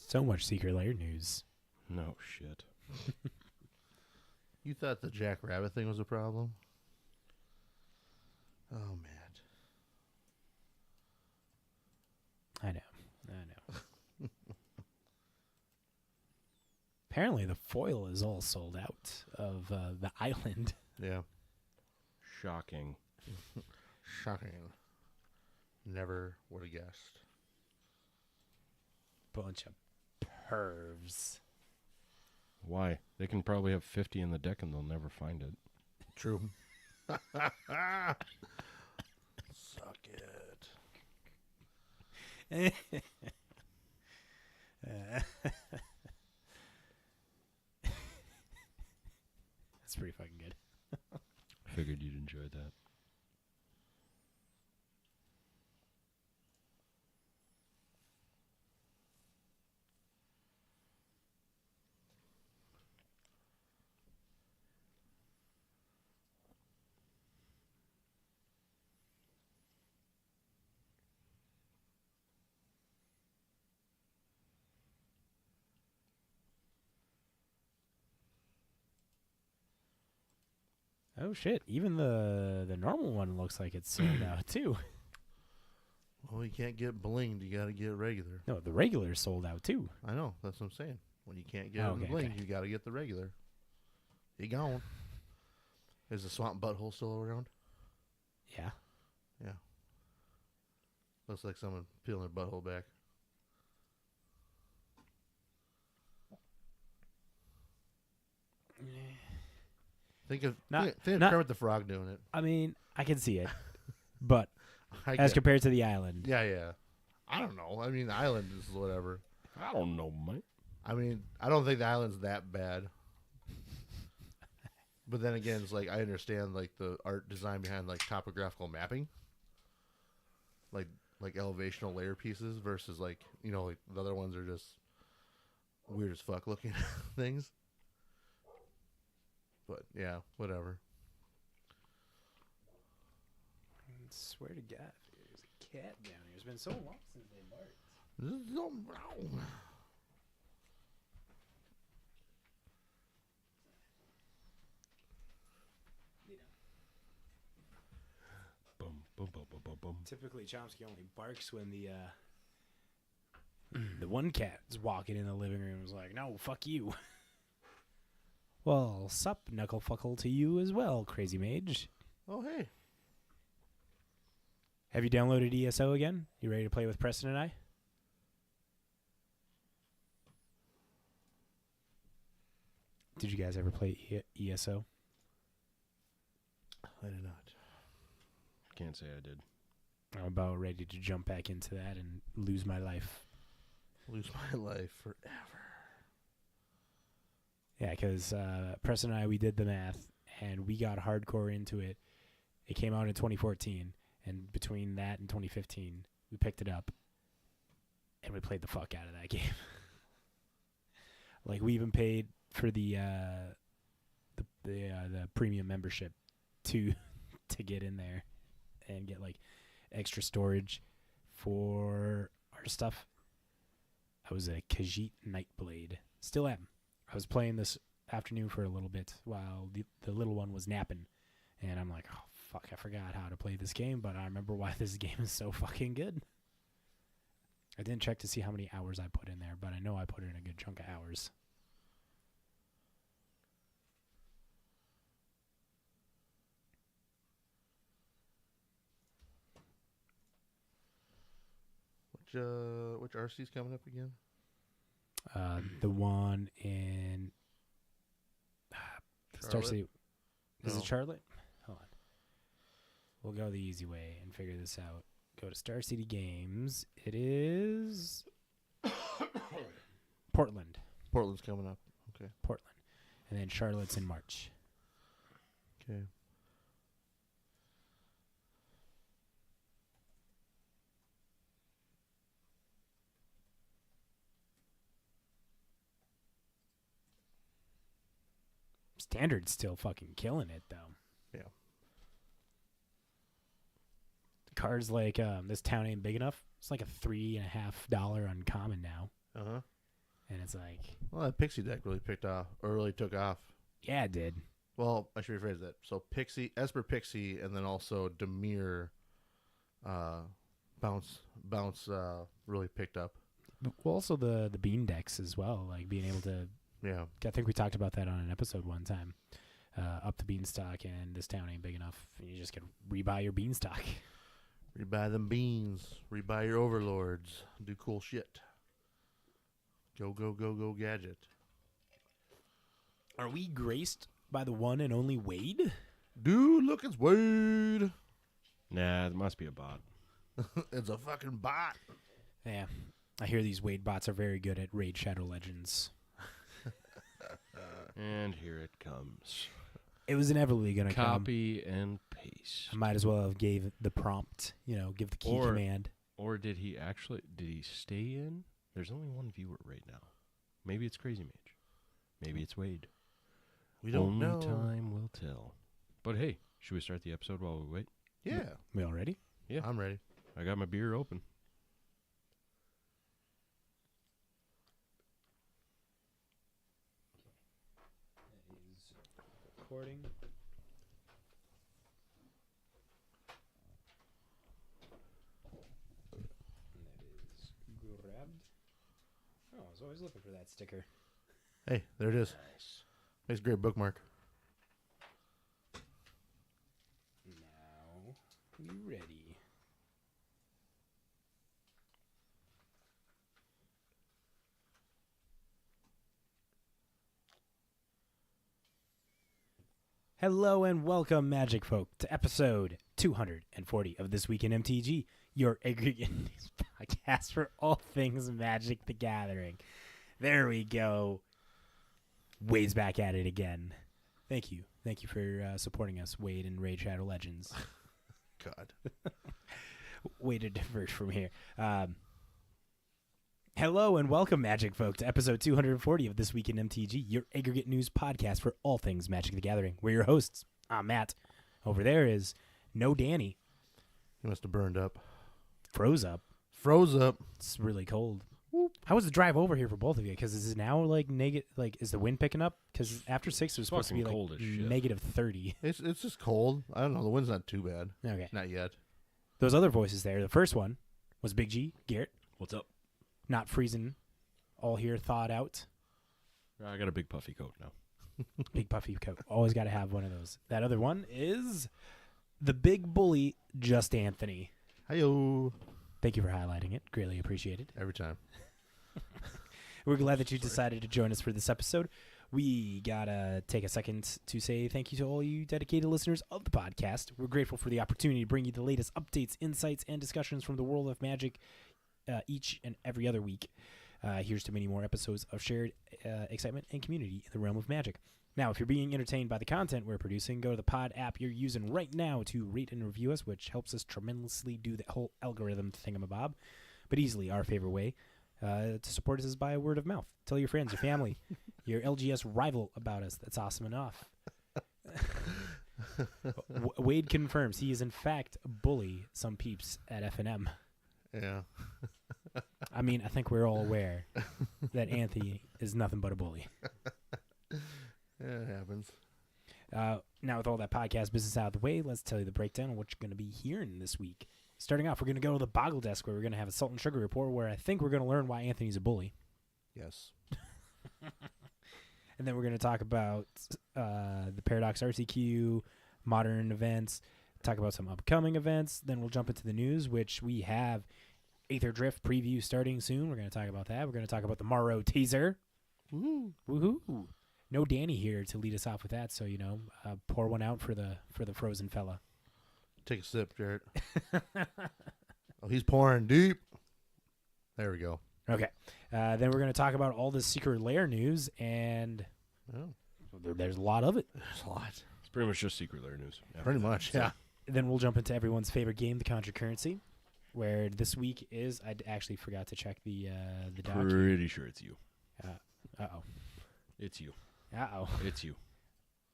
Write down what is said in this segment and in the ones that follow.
So much Secret Lair news. No shit. You thought the Jack Rabbit thing was a problem? Oh, Matt. I know. Apparently, the foil is all sold out of the island. Yeah. Shocking. Shocking. Never would have guessed. Bunch of pervs. Why? They can probably have 50 in the deck and they'll never find it. True. Suck it. That's pretty fucking good. Figured you'd enjoy that. Oh shit! Even the normal one looks like it's sold out too. Well, you can't get blinged. You got to get regular. No, the regular is sold out too. I know. That's what I'm saying. When you can't get Okay, blinged, okay. you got to get the regular. You gone. Is the swamp butthole still around? Yeah. Yeah. Looks like someone peeling their butthole back. Think of Not- Kermit the Frog doing it. I mean, I can see it, but I as get- compared to the island, yeah. I don't know. I mean, the island is whatever. I don't know, mate. I mean, I don't think the island's that bad. But then again, it's like I understand like the art design behind like topographical mapping, like elevational layer pieces versus like like the other ones are just weird as fuck looking things. But yeah, whatever. I swear to God, there's a cat down here. It's been so long since they barked. Boom, boom, boom, boom, boom, boom. Typically, Chomsky only barks when the one cat is walking in the living room. Is like, no, fuck you. Well, sup, knucklefuckle to you as well, crazy mage. Oh hey, Have you downloaded ESO again? You ready to play with Preston and I? Did you guys ever play ESO? I did not. Can't say I did. I'm about ready to jump back into that and lose my life. Lose my life forever. Yeah, because Preston and I, we did the math, and we got hardcore into it. It came out in 2014, and between that and 2015, we picked it up, and we played the fuck out of that game. Like, we even paid for the premium membership to get in there and get, like, extra storage for our stuff. I was a Khajiit Nightblade. Still am. I was playing this afternoon for a little bit while the little one was napping. And I'm like, oh, fuck, I forgot how to play this game, but I remember why this game is so fucking good. I didn't check to see how many hours I put in there, but I know I put in a good chunk of hours. Which RC's coming up again? The one in Star City. Is No. it Charlotte? Hold on. We'll go the easy way and figure this out. Go to Star City Games. It is Portland. Portland's coming up. Okay. Portland. And then Charlotte's in March. Okay. Standard's still fucking killing it, though. Yeah. The card's like, this town ain't big enough. It's like a $3.50 uncommon now. Uh huh. And it's like, Well, that Pixie deck really took off. yeah, it did. Well, I should rephrase that. So Esper Pixie, and then also Demir, bounce, really picked up. Well, also the bean decks as well, like being able to. Yeah. I think we talked about that on an episode one time. Up the beanstalk, and this town ain't big enough. You just can rebuy your beanstalk. Rebuy them beans. Rebuy your overlords. Do cool shit. Go, go, go, go, gadget. Are we graced by the one and only Wade? Dude, look, it's Wade. Nah, it must be a bot. It's a fucking bot. Yeah. I hear these Wade bots are very good at Raid Shadow Legends. And here it comes. It was inevitably going to come. Copy and paste. I might as well have gave the prompt, give the key command. Or did he stay in? There's only one viewer right now. Maybe it's Crazy Mage. Maybe it's Wade. We don't know. Only time will tell. But hey, should we start the episode while we wait? Yeah. We all ready? Yeah. I'm ready. I got my beer open. Recording. And that is grabbed. Oh, I was always looking for that sticker. Hey, there it is. Nice. Makes a great bookmark. Now we ready. Hello and welcome, Magic Folk, to episode 240 of This Week in MTG, your aggregate news podcast for all things Magic the Gathering. There we go. Wade's back at it again. Thank you. Thank you for supporting us, Wade and Raid Shadow Legends. God. Way to diverge from here. Hello and welcome, Magic Folk, to episode 240 of This Week in MTG, your aggregate news podcast for all things Magic the Gathering. We're your hosts. I'm Matt. Over there is no Danny. He must have burned up. Froze up. Froze up. It's really cold. Whoop. How was the drive over here for both of you? Because is it now like negative? Like, is the wind picking up? Because after 6 it was supposed to be Fucking like cold as shit. negative 30. It's just cold. I don't know. The wind's not too bad. Okay. Not yet. Those other voices there. The first one was Big G, Garrett. What's up? Not freezing. All here thawed out. I got a big puffy coat now. Big puffy coat. Always got to have one of those. That other one is the big bully, Just Anthony. Hi-yo. Thank you for highlighting it. Greatly appreciated. Every time. We're glad that you decided to join us for this episode. We got to take a second to say thank you to all you dedicated listeners of the podcast. We're grateful for the opportunity to bring you the latest updates, insights, and discussions from the world of Magic each and every other week. Here's to many more episodes of shared excitement and community in the realm of Magic. Now, if you're being entertained by the content we're producing, go to the pod app you're using right now to rate and review us, which helps us tremendously do the whole algorithm thingamabob. But easily, our favorite way to support us is by word of mouth. Tell your friends, your family, your LGS rival about us. That's awesome enough. Wade confirms he is, in fact, a bully some peeps at FNM. Yeah. I mean, I think we're all aware that Anthony is nothing but a bully. Yeah, it happens. Now, with all that podcast business out of the way, let's tell you the breakdown of what you're going to be hearing this week. Starting off, we're going to go to the Boggle Desk, where we're going to have a Salt and Sugar report, where I think we're going to learn why Anthony's a bully. Yes. And then we're going to talk about the Paradox RCQ, modern events, talk about some upcoming events. Then we'll jump into the news, which we have Aether Drift preview starting soon. We're going to talk about that. We're going to talk about the Morrow teaser. Woo. Woohoo! No Danny here to lead us off with that, so pour one out for the frozen fella. Take a sip, Jared. Oh, he's pouring deep. There we go. Okay. Then we're going to talk about all the secret lair news, and Oh, there's a lot of it. there's a lot. It's pretty much just Secret Lair news. Yeah. Pretty much, yeah. Then we'll jump into everyone's favorite game, the Contra Currency, where this week is. I actually forgot to check the doc. Pretty sure it's you. Uh-oh. It's you. Uh-oh. It's you.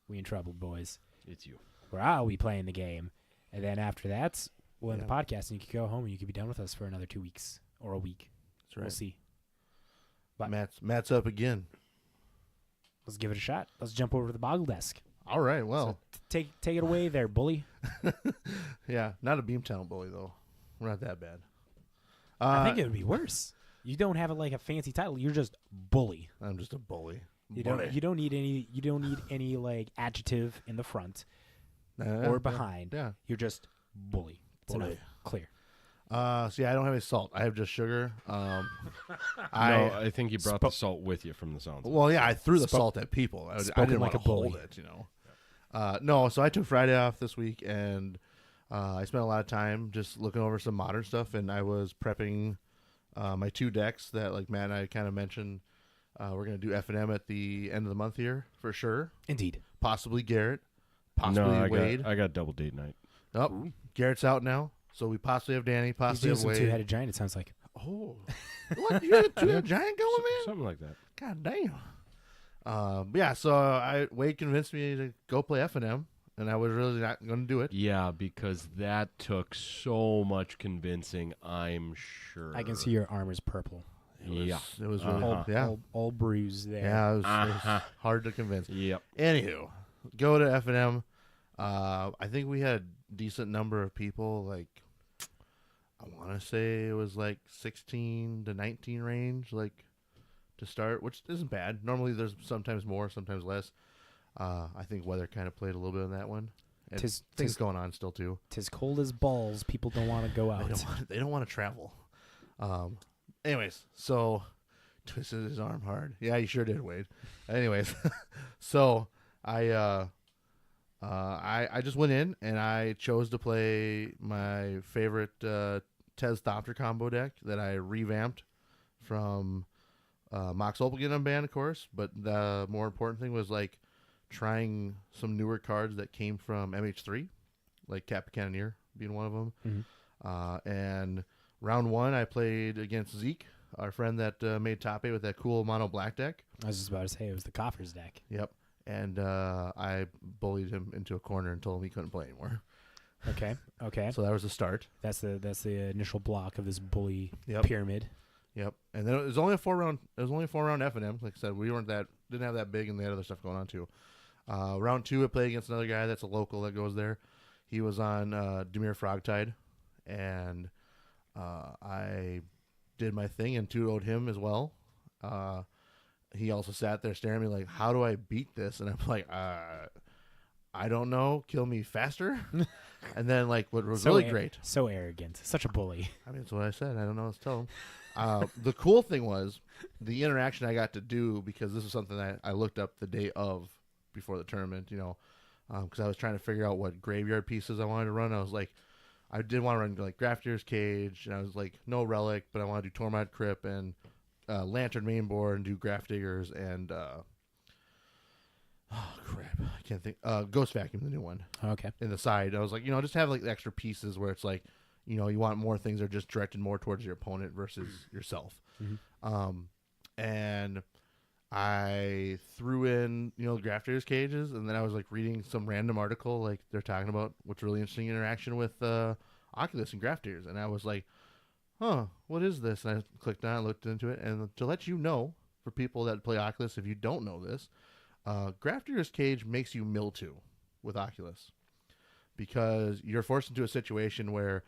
We in trouble, boys. It's you. Where are we playing the game? And then after that, we'll end the Yeah. podcast, and you can go home, and you can be done with us for another 2 weeks or a week. That's right. We'll see. But Matt's up again. let's give it a shot. Let's jump over to the boggle desk. All right, well, So take it away there, bully. yeah, not a Beamtown bully though. We're not that bad. I think it would be worse. You don't have like a fancy title. You're just bully. I'm just a bully. You Bully. don't need any like adjective in the front Nah, or behind. Yeah. You're just bully. It's Bully. enough. Clear. So yeah, I don't have any salt. I have just sugar. I think you brought the salt with you from the sounds. Well, yeah, I threw the salt at people. I spoken didn't like want a to hold bully. it, No, so I took Friday off this week, and I spent a lot of time just looking over some modern stuff, and I was prepping my 2 decks that, like Matt and I kind of mentioned. We're going to do F&M at the end of the month here, for sure. Indeed. Possibly Garrett. Possibly Wade. I got double date night. Oh, Garrett's out now, so we possibly have Danny, He's possibly doing have some Wade. two-headed giant, it sounds like. Oh. What? You had a 2-headed giant going, man? Something like that. God damn. Yeah, so Wade convinced me to go play F&M, and I was really not going to do it. Yeah, because that took so much convincing, I'm sure. I can see your arm is purple. Yeah. It was really, yeah. All bruised there. Yeah, it was hard to convince. Yep. Anywho, go to F&M. I think we had a decent number of people, like, I want to say it was like 16 to 19 range, like, to start, which isn't bad. Normally there's sometimes more, sometimes less. I think weather kind of played a little bit on that one. And things going on still, too. 'Tis cold as balls. People don't want to go out. They don't want to travel. Anyways, so twisted his arm hard. Yeah, you sure did, Wade. Anyways, so I just went in and I chose to play my favorite Tez Thopter combo deck that I revamped from Mox Opal Unbanned, of course. But the more important thing was like trying some newer cards that came from MH3, like Cap Cannoneer being one of them. Mm-hmm. And round 1, I played against Zeke, our friend that made top 8 with that cool mono black deck. I was just about to say it was the Coffers deck. Yep. And I bullied him into a corner and told him he couldn't play anymore. Okay. So that was the start. That's the initial block of this bully Yep. pyramid. Yep. And then it was only a 4-round. It was only a 4-round F&M. Like I said, we didn't have that big, and they had other stuff going on too. Round 2, I played against another guy that's a local that goes there. He was on Demir Frogtide, and I did my thing and 2-0'd him as well. He also sat there staring at me like, how do I beat this? And I'm like, I don't know. Kill me faster. And then, like, what was really great. So arrogant. Such a bully. I mean, that's what I said. I don't know what to tell him. The cool thing was the interaction I got to do, because this was something that I looked up the day of before the tournament, because I was trying to figure out what graveyard pieces I wanted to run. I was like, I did want to run like Graftear's Cage, and I was like, no Relic, but I want to do Tormod Crypt and Lantern Mainboard and do Grafdiggers and oh crap, I can't think. Ghost Vacuum, the new one. Okay. In the side, I was like, just have like the extra pieces where it's like, you want more things that are just directed more towards your opponent versus yourself. Mm-hmm. And I threw in, Graftear's Cages, and then I was like reading some random article like they're talking about what's really interesting interaction with Oculus and Graftears, and I was like, huh, what is this? And I clicked on it, looked into it, and to let you know, for people that play Oculus, if you don't know this, Graftear's Cage makes you mill 2 with Oculus, because you're forced into a situation where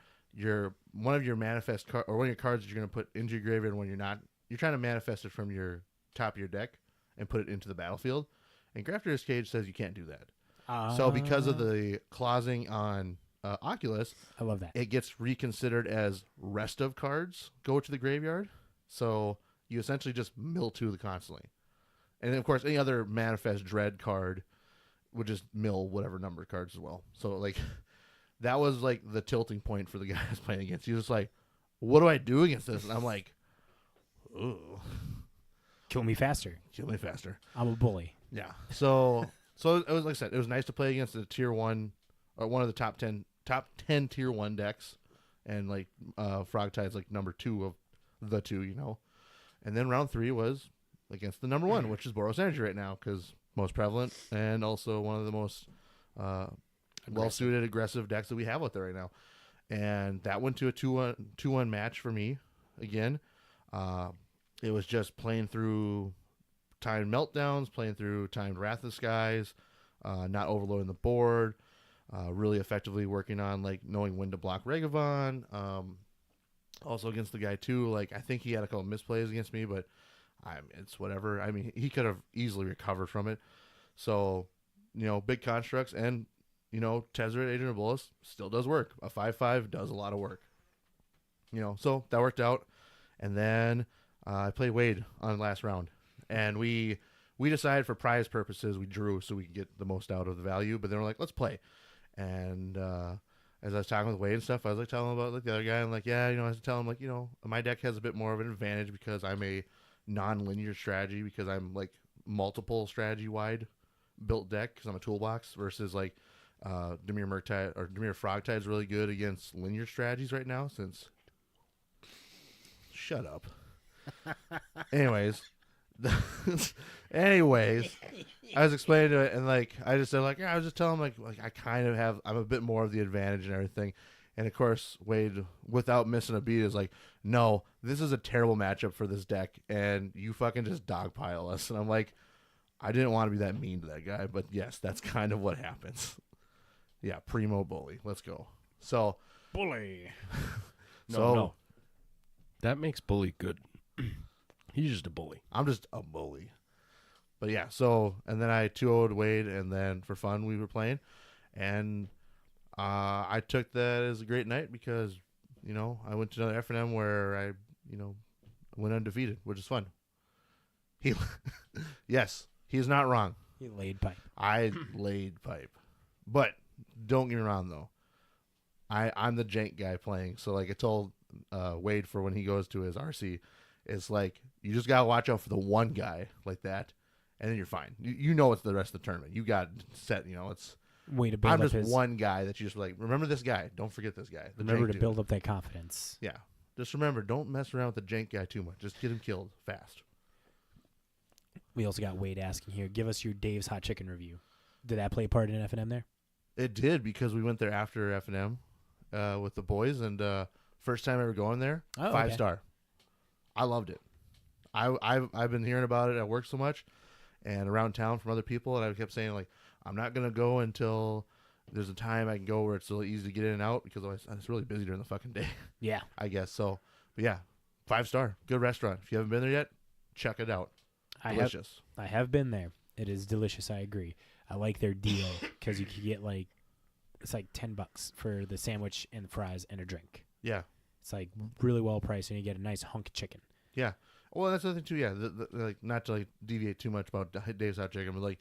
one of your manifest or one of your cards that you're going to put into your graveyard when you're trying to manifest it from your top of your deck and put it into the battlefield, and Graftear's Cage says you can't do that. So because of the clausing on Oculus, I love that. it gets reconsidered as rest of cards go to the graveyard. So you essentially just mill 2 constantly. And then, of course, any other Manifest Dread card would just mill whatever number of cards as well. So, like, that was, like, the tilting point for the guy I was playing against. He was like, what do I do against this? And I'm like, ooh. Kill me faster. Kill me faster. I'm a bully. Yeah. So it was, like I said, it was nice to play against a tier 1, or one of the top 10 tier 1 decks. And, like, Frogtide's, like, number 2 of the 2, And then round 3 was against the number 1, which is Boros Energy right now, because most prevalent and also one of the most well-suited, aggressive decks that we have out there right now. And that went to a 2-1 match for me again. it was just playing through timed meltdowns, playing through timed Wrath of the Skies, not overloading the board, really effectively working on like knowing when to block Regavon. Also against the guy too, like I think he had a couple misplays against me, but it's whatever. I mean, he could have easily recovered from it. So, big constructs and Tezzeret, Agent of Bolus still does work. A 5/5 does a lot of work. So that worked out. And then I played Wade on the last round, and we decided for prize purposes we drew so we could get the most out of the value. But then we're like, let's play. And as I was talking with Wade and stuff, I was like telling him about like the other guy. I'm like, yeah, I was telling him like, my deck has a bit more of an advantage because I'm a non-linear strategy, because I'm like multiple strategy wide built deck because I'm a toolbox versus like Dimir Murktide or Dimir Frogtide is really good against linear strategies right now since. Shut up. Anyways, I was explaining to it, and like I just said, like, yeah, I was just telling him like I kind of I'm a bit more of the advantage and everything. And of course, Wade, without missing a beat, is like, no, this is a terrible matchup for this deck, and you fucking just dogpile us. And I'm like, I didn't want to be that mean to that guy, but yes, that's kind of what happens. Yeah, primo bully. Let's go. So Bully. No. That makes bully good. He's just a bully. I'm just a bully. But yeah, so, and then I 2-0'd Wade, and then for fun we were playing. And I took that as a great night because, I went to another F&M where I, went undefeated, which is fun. Yes, he's not wrong. He laid pipe. I laid pipe. But don't get me wrong, though. I'm the jank guy playing. So, like I told Wade for when he goes to his RC, it's like you just gotta watch out for the one guy like that, and then you're fine. It's the rest of the tournament. You got set. It's way to build I'm up just one guy that you just like remember this guy. Don't forget this guy. Remember to build up that confidence. Yeah, just remember, don't mess around with the jank guy too much. Just get him killed fast. We also got Wade asking here, give us your Dave's Hot Chicken review. Did that play a part in F&M there? It did, because we went there after F&M with the boys, and first time ever going there, 5-star. I loved it. I've been hearing about it at work so much and around town from other people, and I kept saying, like, I'm not going to go until there's a time I can go where it's really easy to get in and out, because it's really busy during the fucking day. Yeah. I guess. So, but yeah, 5-star. Good restaurant. If you haven't been there yet, check it out. Delicious. I have been there. It is delicious. I agree. I like their deal because you can get it's like $10 for the sandwich and the fries and a drink. Yeah. It's like really well priced, and you get a nice hunk of chicken. Yeah. Well, that's the thing too. Yeah. Like not to like deviate too much about Dave's Hot Chicken, but like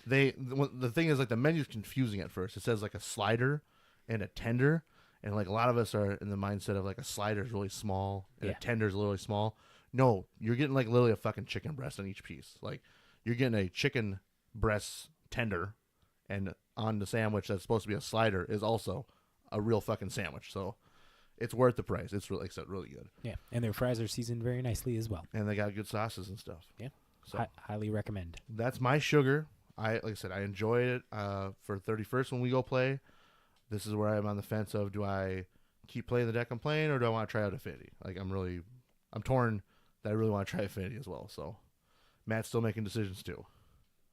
the thing is like the menu's confusing at first. It says like a slider and a tender, and like a lot of us are in the mindset of like a slider is really small and a tender is really small. No, you're getting like literally a fucking chicken breast on each piece. Like you're getting a chicken breast tender, and on the sandwich that's supposed to be a slider is also a real fucking sandwich. So it's worth the price. It's really, like I said, really good. Yeah, and their fries are seasoned very nicely as well. And they got good sauces and stuff. Yeah, so highly recommend. That's my sugar. Like I said, I enjoyed it. For 31st when we go play, this is where I'm on the fence of, do I keep playing the deck I'm playing, or do I want to try out Affinity? Like I'm torn that I really want to try Affinity as well. So Matt's still making decisions too.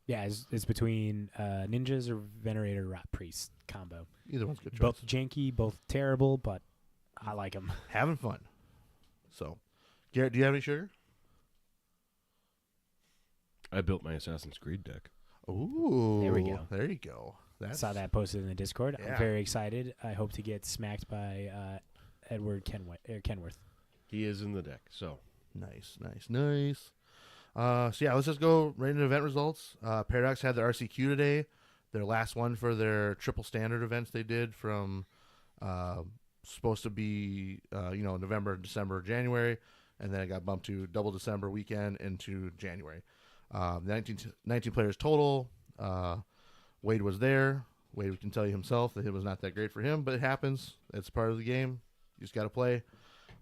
Yeah, it's between Ninjas or Venerator Rot Priest combo. Either one's good choice. Both janky, both terrible, but I like them. Having fun. So, Garrett, do you have any sugar? I built my Assassin's Creed deck. Ooh. There we go. There you go. Saw that posted in the Discord. Yeah. I'm very excited. I hope to get smacked by Edward Kenworth. He is in the deck, so. Nice. So yeah, let's just go right into event results. Paradox had their RCQ today, their last one for their triple standard events they did from supposed to be November, December, January, and then it got bumped to double December weekend into January. 19 players total. Wade was there. Wade can tell you himself that it was not that great for him, but it happens. It's part of the game. You just got to play.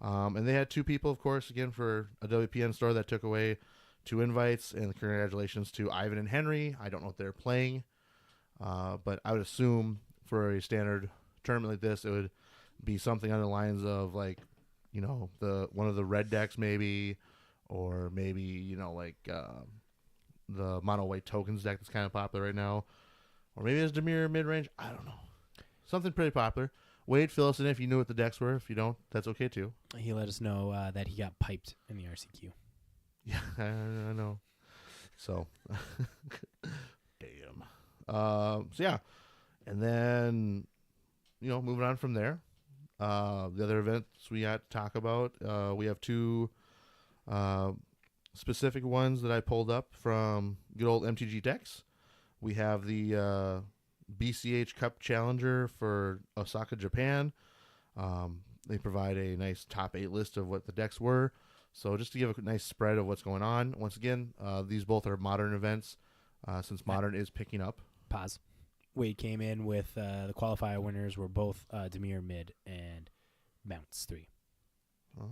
And they had two people, of course, again for a WPN store that took away 2 invites, and congratulations to Ivan and Henry. I don't know what they're playing, but I would assume for a standard tournament like this, it would be something on the lines of like, the one of the red decks maybe, or maybe like the mono white tokens deck that's kind of popular right now, or maybe it's Dimir mid range. I don't know, something pretty popular. Wade, fill us in if you knew what the decks were. If you don't, that's okay too. He let us know that he got piped in the RCQ. Yeah, I know. So, damn. So yeah, and then moving on from there, the other events we got to talk about. We have two specific ones that I pulled up from good old MTG decks. We have the BCH Cup Challenger for Osaka, Japan. They provide a nice top 8 list of what the decks were. So just to give a nice spread of what's going on. Once again, these both are modern events since modern is picking up. Pause. Wade came in with the qualifier winners were both Dimir mid and Bounce 3. Oh.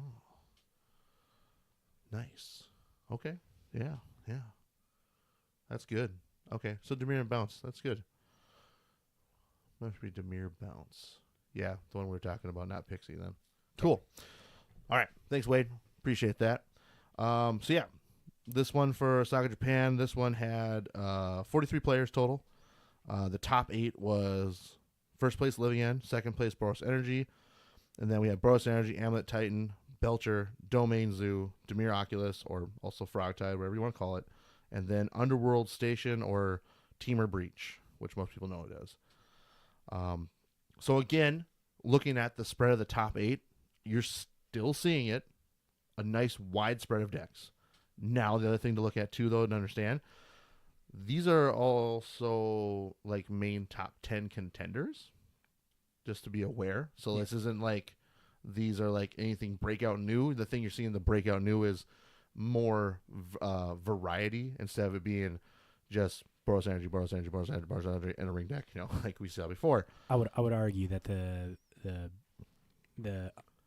Nice. Okay. Yeah. That's good. Okay. So Dimir and Bounce. That's good. Must be Dimir Bounce. Yeah, the one we were talking about, not Pixie then. Cool. All right. Thanks, Wade. Appreciate that. So yeah, this one for Osaka, Japan. This one had 43 players total. The top 8 was first place Living End, second place Boros Energy, and then we had Boros Energy, Amulet Titan, Belcher, Domain Zoo, Dimir Oculus, or also Frogtide, whatever you want to call it, and then Underworld Station or Teamer Breach, which most people know it as. So again, looking at the spread of the top 8, you're still seeing it, a nice wide spread of decks. Now, the other thing to look at too, though, and understand, these are also like main top 10 contenders, just to be aware. So this isn't like these are like anything breakout new. The thing you're seeing the breakout new is more variety instead of it being just Boros Energy, Boros Energy, Boros Energy, Boros Energy, and a ring deck, like we saw before. I would argue that the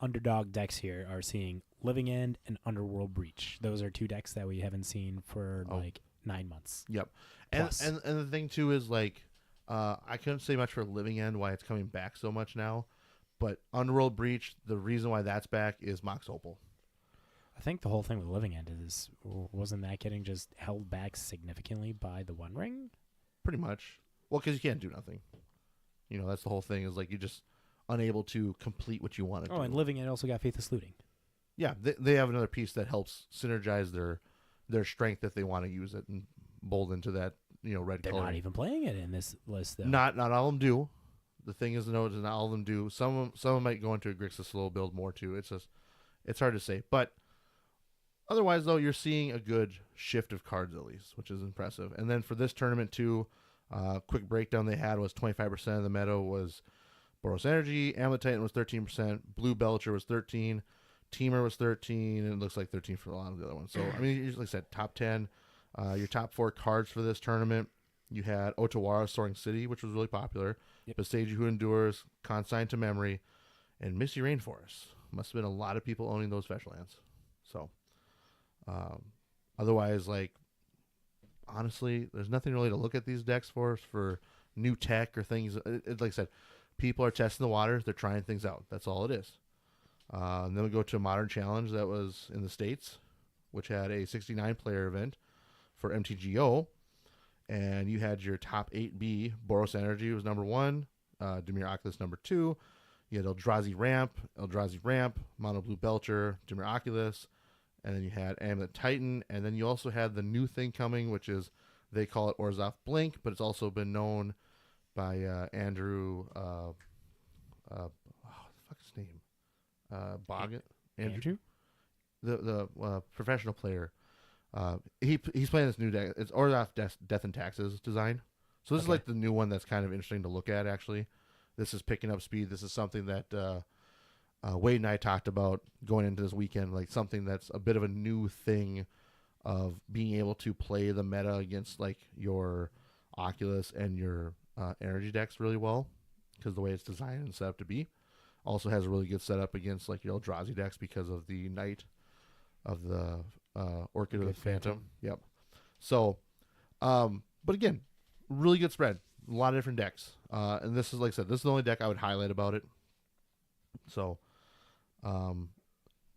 underdog decks here are seeing Living End and Underworld Breach. Those are two decks that we haven't seen for 9 months. Yep. Plus. And the thing too is like I couldn't say much for Living End why it's coming back so much now, but Underworld Breach, the reason why that's back is Mox Opal. I think the whole thing with Living End is, wasn't that getting just held back significantly by the One Ring? Pretty much. Well, because you can't do nothing. That's the whole thing is like you're just unable to complete what you want to do. Oh, and Living End also got Faithless Looting. Yeah, they have another piece that helps synergize their strength if they want to use it and bold into that red They're color. not even playing it in this list, though. Not all of them do. The thing is, not all of them do. Some of them might go into a Grixis slow build more too. It's hard to say, but otherwise though, you're seeing a good shift of cards at least, which is impressive. And then for this tournament too, quick breakdown they had was 25% of the meta was Boros Energy, Amulet Titan was 13%, Blue Belcher was 13%, Teamer was 13%, and it looks like 13% for a lot of the other ones. So I mean, like I said, top 10. Your top 4 cards for this tournament, you had Otawara Soaring City, which was really popular. Yep. Beseiji Who Endures, Consigned to Memory, and Misty Rainforest. Must have been a lot of people owning those fetch lands. So, otherwise, like, honestly, there's nothing really to look at these decks for new tech or things. Like I said, people are testing the waters. They're trying things out. That's all it is. And then we go to a Modern Challenge that was in the States, which had a 69-player event for MTGO. And you had your top 8B. Boros Energy was number 1. Dimir Oculus number 2. You had Eldrazi Ramp, Mono Blue Belcher, Dimir Oculus. And then you had Amulet Titan. And then you also had the new thing coming, which is, they call it Orzhov Blink, but it's also been known by Andrew, what the fuck is his name? Boggett? Andrew? The professional player. He's playing this new deck. It's Orzhov Death and Taxes design. So this is like the new one that's kind of interesting to look at, actually. This is picking up speed. This is something that Wade and I talked about going into this weekend, like something that's a bit of a new thing of being able to play the meta against like your Oculus and your energy decks really well, because the way it's designed and set up to be. Also has a really good setup against like your Eldrazi decks because of the Knight of the Orchid of the Phantom. Yep. So, but again, really good spread. A lot of different decks. And this is, like I said, this is the only deck I would highlight about it. So,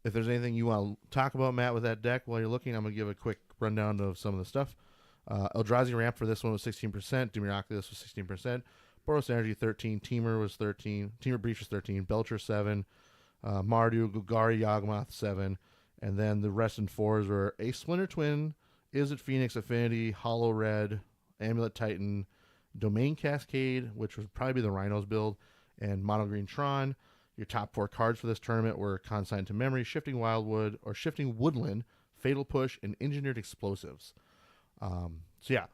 if there's anything you want to talk about, Matt, with that deck while you're looking, I'm going to give a quick rundown of some of the stuff. Eldrazi ramp for this one was 16%. Dimir Oculus was 16%. Boros Energy 13. Temur was 13. Temur Breach was 13. Belcher 7. Mardu, Gugari Yawgmoth 7. And then the rest in 4s were a Splinter Twin, Izzet Phoenix Affinity, Hollow Red, Amulet Titan, Domain Cascade, which would probably be the Rhinos build, and Mono Green Tron. Your top 4 cards for this tournament were Consigned to Memory, Shifting Wildwood, or Shifting Woodland, Fatal Push, and Engineered Explosives. So yeah.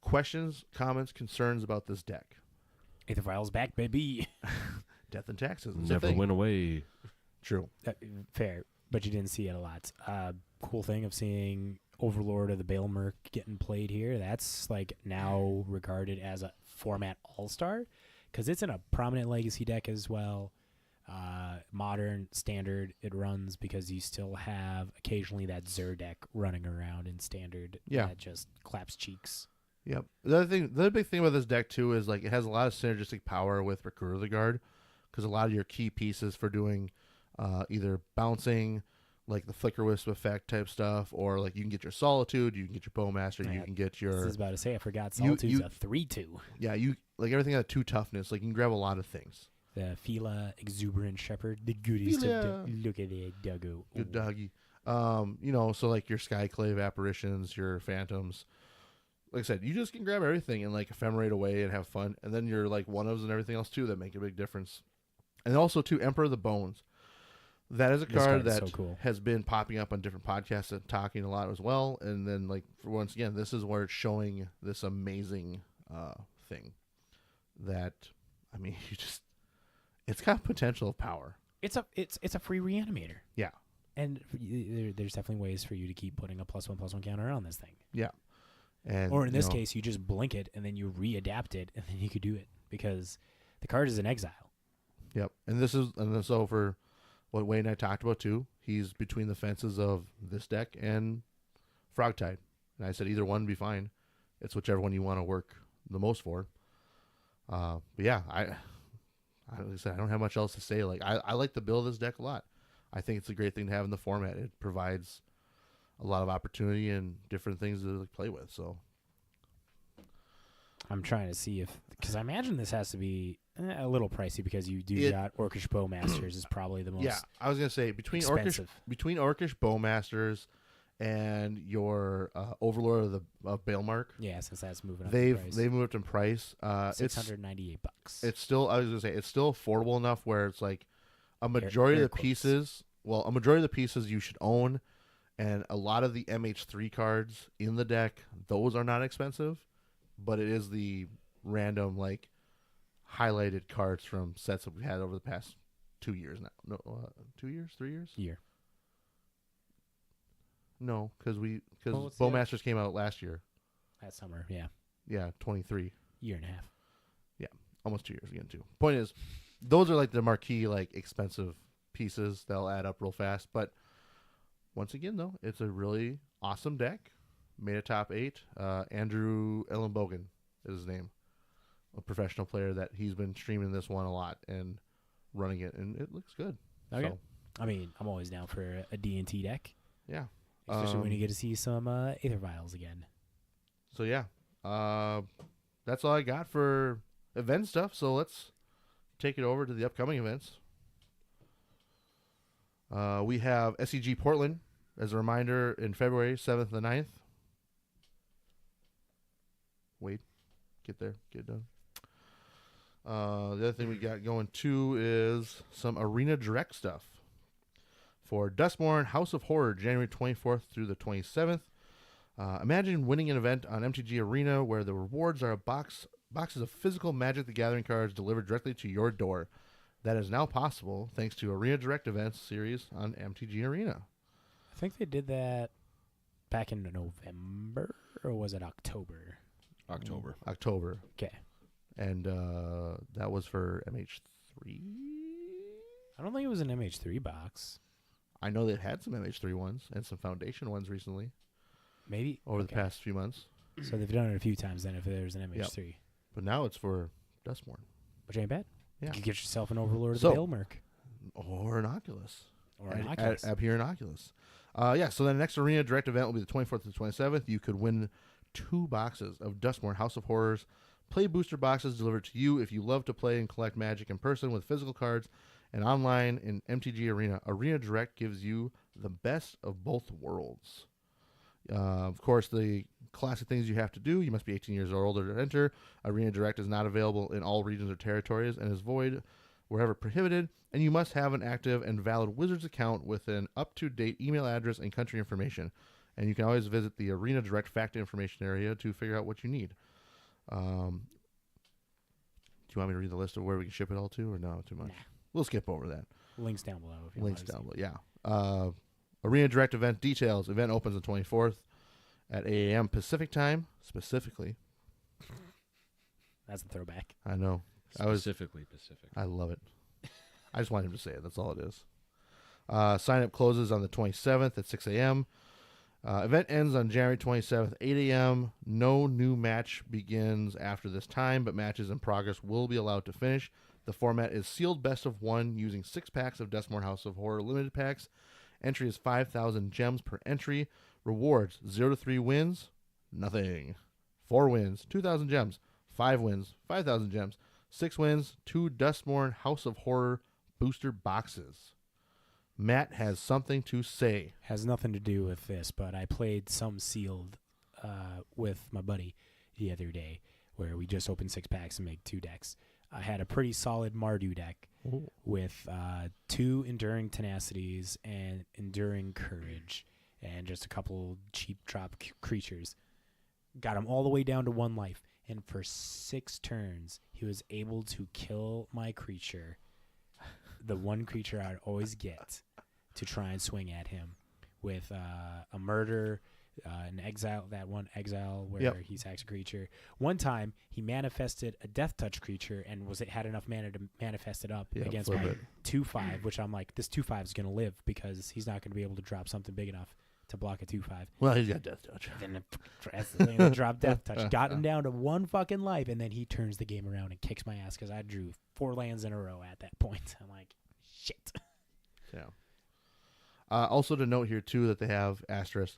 Questions, comments, concerns about this deck? Aether Vials back, baby. Death and Taxes. It's a Never thing. went away. True. Fair, but you didn't see it a lot. Cool thing of seeing Overlord of the Baelmerk getting played here. That's like now regarded as a format all-star because it's in a prominent legacy deck as well. Modern, standard, it runs because you still have occasionally that Zur deck running around in standard that just claps cheeks. Yep. The other big thing about this deck too is like it has a lot of synergistic power with Recruiter of the Guard because a lot of your key pieces for doing either bouncing, like the Flicker Wisp effect type stuff, or like you can get your Solitude, you can get your Bowmaster, you can get your. I was about to say I forgot Solitude's a 3/2. Yeah, you like everything at 2 toughness. Like you can grab a lot of things. The Fila Exuberant Shepherd, the goodies to look at it, Duggo. Good doggy. So like your Skyclave apparitions, your phantoms. Like I said, you just can grab everything and like ephemerate away and have fun. And then you're like one-ofs and everything else too that make a big difference. And also too, Emperor of the Bones. That is a card that has been popping up on different podcasts and talking a lot as well. And then like once again, this is where it's showing this amazing thing that it's got potential of power. It's a free reanimator. Yeah. And there's definitely ways for you to keep putting a +1/+1 counter on this thing. Yeah. Or in this case, you just blink it and then you readapt it and then you could do it because the card is in exile. Yep. And so for what Wayne and I talked about too, he's between the fences of this deck and Frogtide. And I said either one would be fine. It's whichever one you want to work the most for. But yeah, like I said, I don't have much else to say. Like I like the build of this deck a lot. I think it's a great thing to have in the format. It provides a lot of opportunity and different things to play with. So I'm trying to see because I imagine this has to be a little pricey because you do got Orcish Bowmasters is probably the most. Yeah, I was gonna say between Orcish Bowmasters and your Overlord of Baelmark. Yeah, since that's moving up. They've moved up in price. $698. It's still it's still affordable enough where it's like a majority of the pieces. Well, a majority of the pieces you should own. And a lot of the MH3 cards in the deck, those are not expensive, but it is the random, like, highlighted cards from sets that we've had over the past 2 years now. No, 2 years? 3 years? Year. No, because Bowmasters came out last year. Last summer, yeah. Yeah, 23. Year and a half. Yeah, almost 2 years again, too. Point is, those are, like, the marquee, like, expensive pieces that'll add up real fast, but once again, though, it's a really awesome deck. Made a top 8. Andrew Ellenbogen is his name. A professional player that he's been streaming this one a lot and running it, and it looks good. Okay. So, I mean, I'm always down for a D&T deck. Yeah. Especially when you get to see some Aether Vials again. So, yeah. That's all I got for event stuff. So, let's take it over to the upcoming events. We have SEG Portland, as a reminder, in February 7th and the 9th. Wait. Get there. Get it done. The other thing we got going, too, is some Arena Direct stuff. For Dustborn House of Horror, January 24th through the 27th. Imagine winning an event on MTG Arena where the rewards are boxes of physical Magic the Gathering cards delivered directly to your door. That is now possible thanks to Arena Direct Events series on MTG Arena. I think they did that back in November, or was it October? October. Okay. And that was for MH3? I don't think it was an MH3 box. I know they've had some MH3 ones and some Foundation ones recently. Maybe. Over the past few months. So they've done it a few times then if there's an MH3. Yep. But now it's for Dustborn. Which ain't bad. Yeah. You can get yourself an Overlord of the Baelmerk. Or an Oculus. Or an Oculus. Up here in Oculus. So the next Arena Direct event will be the 24th to the 27th. You could win 2 boxes of Dustmore House of Horrors play booster boxes delivered to you if you love to play and collect Magic in person with physical cards and online in MTG Arena. Arena Direct gives you the best of both worlds. Of course, the classic things you have to do: you must be 18 years or older to enter. Arena Direct is not available in all regions or territories and is void wherever prohibited. And you must have an active and valid Wizards account with an up-to-date email address and country information. And you can always visit the Arena Direct fact information area to figure out what you need. Do you want me to read the list of where we can ship it all to, or no, too much? Nah. We'll skip over that. Links down below. If you Links want to down see. below, yeah. Arena Direct event details. Event opens on 24th at 8 a.m. Pacific time, specifically. That's a throwback. I know. Specifically Pacific. I love it. I just want him to say it. That's all it is. Sign up closes on the 27th at 6 a.m. Event ends on January 27th, 8 a.m. No new match begins after this time, but matches in progress will be allowed to finish. The format is sealed best of 1 using 6 packs of Dustmore House of Horror limited packs. Entry is 5,000 gems per entry. Rewards: 0 to 3 wins, nothing. 4 wins, 2,000 gems. 5 wins, 5,000 gems. 6 wins, 2 Dustmore House of Horror booster boxes. Matt has something to say. Has nothing to do with this, but I played some sealed with my buddy the other day, where we just opened 6 packs and made 2 decks. I had a pretty solid Mardu deck with 2 Enduring Tenacities and Enduring Courage, and just a couple cheap drop creatures. Got him all the way down to 1 life, and for 6 turns, he was able to kill my creature, the one creature I'd always get to try and swing at him, with a murder, an exile, that one exile where he sacks a creature. One time, he manifested a Death Touch creature and had enough mana to manifest it up against my 2/5, which I'm like, this 2/5 is going to live because he's not going to be able to drop something big enough to block a 2/5. Well, he's got Death Touch. Then drop Death Touch. Got him down to 1 fucking life, and then he turns the game around and kicks my ass because I drew 4 lands in a row at that point. I'm like, shit. Yeah. Also to note here, too, that they have asterisk.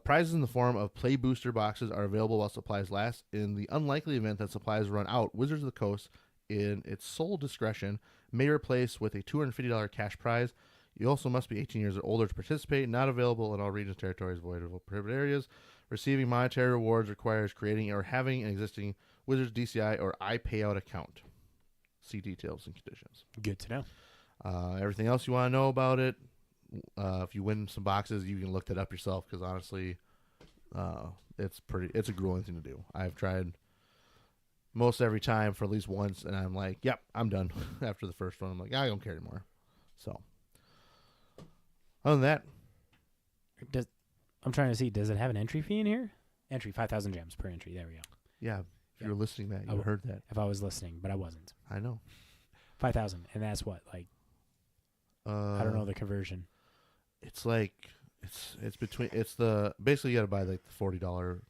Prizes in the form of play booster boxes are available while supplies last. In the unlikely event that supplies run out, Wizards of the Coast, in its sole discretion, may replace with a $250 cash prize. You also must be 18 years or older to participate. Not available in all regions, territories, void of prohibited areas. Receiving monetary rewards requires creating or having an existing Wizards DCI or iPayout account. See details and conditions. Good to know. Everything else you want to know about it, if you win some boxes, you can look that up yourself, because honestly, it's a grueling thing to do. I've tried most every time for at least once, and I'm like, yep, I'm done. After the first one, I'm like, I don't care anymore. So, other than that, I'm trying to see, does it have an entry fee in here? Entry, 5,000 gems per entry. There we go. yeah, if you were listening to that, you heard that. If I was listening, but I wasn't. I know. 5,000, and that's what, like, I don't know the conversion. It's like it's between basically you got to buy like the $40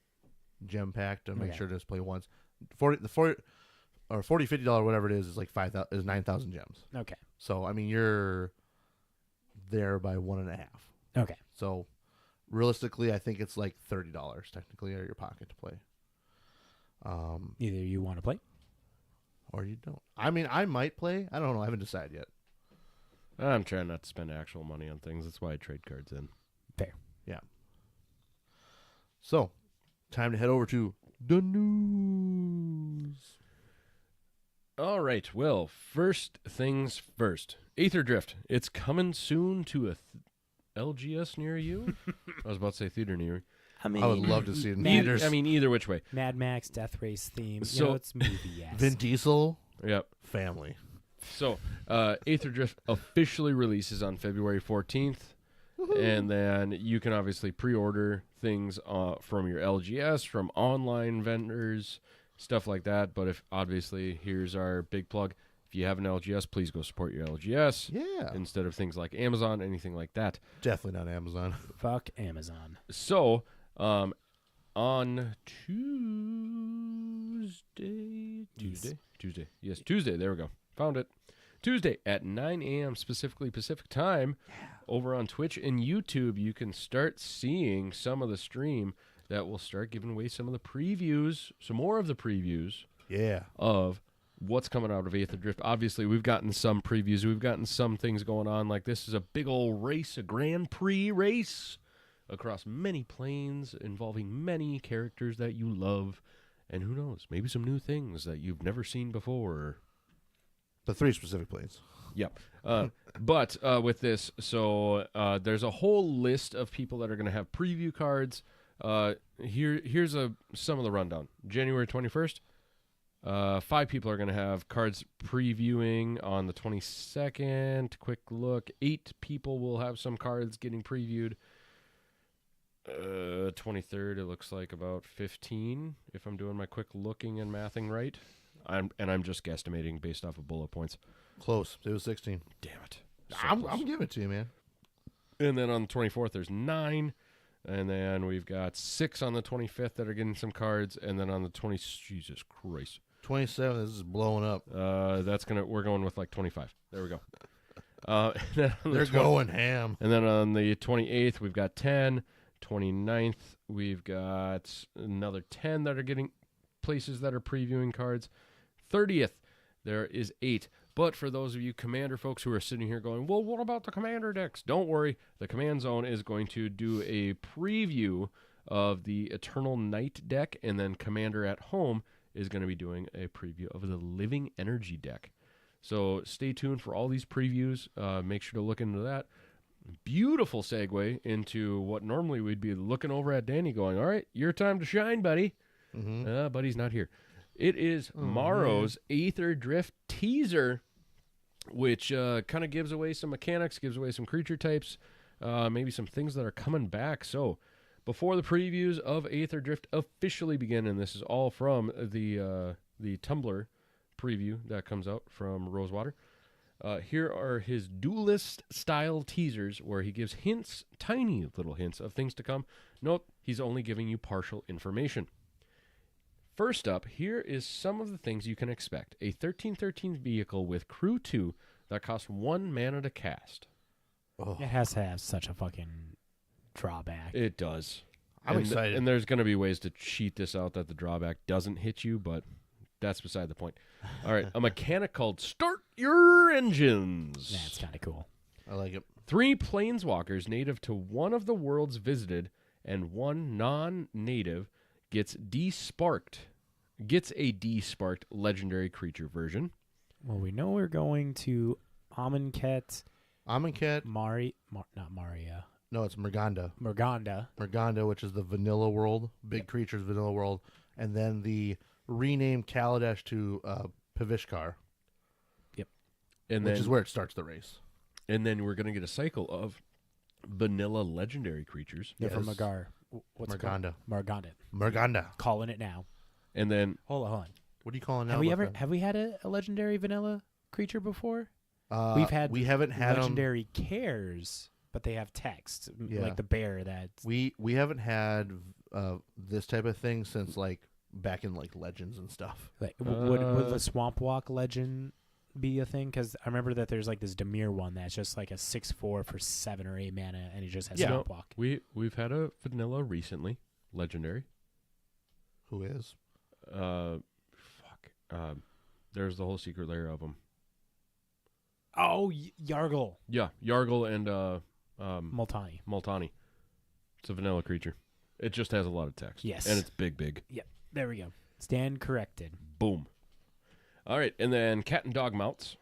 gem pack to make sure to just play once. $40 $50 whatever it is like 9,000 gems. Okay. So I mean you're there by 1.5. Okay. So realistically, I think it's like $30 technically out of your pocket to play. Either you want to play, or you don't. I mean, I might play. I don't know. I haven't decided yet. I'm trying not to spend actual money on things. That's why I trade cards in. Fair. Yeah. So, time to head over to the news. All right. Well, first things first. Aether Drift. It's coming soon to a LGS near you. I was about to say theater near you. I mean, I would love to see it in Mad- theaters. I mean, either which way. Mad Max Death Race theme. So- It's movie ass. Vin Diesel Yep. family. So, Aether Drift officially releases on February 14th. And then you can obviously pre-order things from your LGS, from online vendors, stuff like that. But if obviously, here's our big plug. If you have an LGS, please go support your LGS. Yeah. Instead of things like Amazon, anything like that. Definitely not Amazon. Fuck Amazon. So, on Tuesday. Yes, Tuesday. There we go. Found it. Tuesday at 9 a.m. specifically Pacific time over on Twitch and YouTube. You can start seeing some of the stream that will start giving away some of the previews, some more of the previews Yeah. of what's coming out of Aether Drift. Obviously, we've gotten some previews. We've gotten some things going on. Like this is a big old race, a Grand Prix race across many planes involving many characters that you love. And who knows, maybe some new things that you've never seen before. The 3 specific planes. Yep. But with this, so there's a whole list of people that are going to have preview cards. Here's some of the rundown. January 21st, 5 people are going to have cards previewing on the 22nd. Quick look. 8 people will have some cards getting previewed. 23rd, it looks like about 15, if I'm doing my quick looking and mathing right. I'm just guesstimating based off of bullet points. Close. It was 16. Damn it. I'm giving it to you, man. And then on the 24th, there's 9. And then we've got 6 on the 25th that are getting some cards. And then on the Jesus Christ. 27, this is blowing up. We're going with like 25. There we go. They're going ham. And then on the 28th, we've got 10. 29th, we've got another 10 that are getting places that are previewing cards. 30th, there is 8. But for those of you Commander folks who are sitting here going, well, what about the Commander decks? Don't worry. The Command Zone is going to do a preview of the Eternal Night deck, and then Commander at Home is going to be doing a preview of the Living Energy deck. So stay tuned for all these previews. Make sure to look into that. Beautiful segue into what normally we'd be looking over at Danny going, all right, your time to shine, buddy. Mm-hmm. Buddy's not here. It is Morrow's Aether Drift teaser, which kind of gives away some mechanics, gives away some creature types, maybe some things that are coming back. So before the previews of Aether Drift officially begin, and this is all from the Tumblr preview that comes out from Rosewater, here are his duelist-style teasers where he gives hints, tiny little hints of things to come. Note, he's only giving you partial information. First up, here is some of the things you can expect. A 13/13 vehicle with Crew 2 that costs 1 mana to cast. Oh, It has to have such a fucking drawback. It does. I'm excited. And there's going to be ways to cheat this out that the drawback doesn't hit you, but that's beside the point. All right, a mechanic called Start Your Engines. That's kind of cool. I like it. 3 planeswalkers native to one of the worlds visited and 1 non-native gets a desparked legendary creature version. Well, we know we're going to Amonkhet, Amonkhet. not Maria. No, it's Merganda. Merganda, which is the vanilla world, big creatures vanilla world, and then the renamed Kaladesh to Pavishkar, And which then, is where it starts the race. And then we're going to get a cycle of vanilla legendary creatures. They're from Yes. Magar. What's it called? Merganda. Merganda. Calling it now. And then Hold on. What are you calling now? Have we had a legendary vanilla creature before? We haven't had legendary cares, but they have text, Yeah. like the bear that. We haven't had this type of thing since like back in like Legends and stuff. Like, would the Swamp Walk legend be a thing? Because I remember that there's like this Dimir one that's just like a 6/4 for 7 or 8 mana, and he just has Swamp Walk. we've had a vanilla recently, legendary. Who is? There's the whole secret layer of them. Oh, Yargle. Yeah, Yargle and Multani. It's a vanilla creature. It just has a lot of text. Yes. And it's big. Yep. There we go. Stand corrected. Boom. All right, and then cat and dog mounts.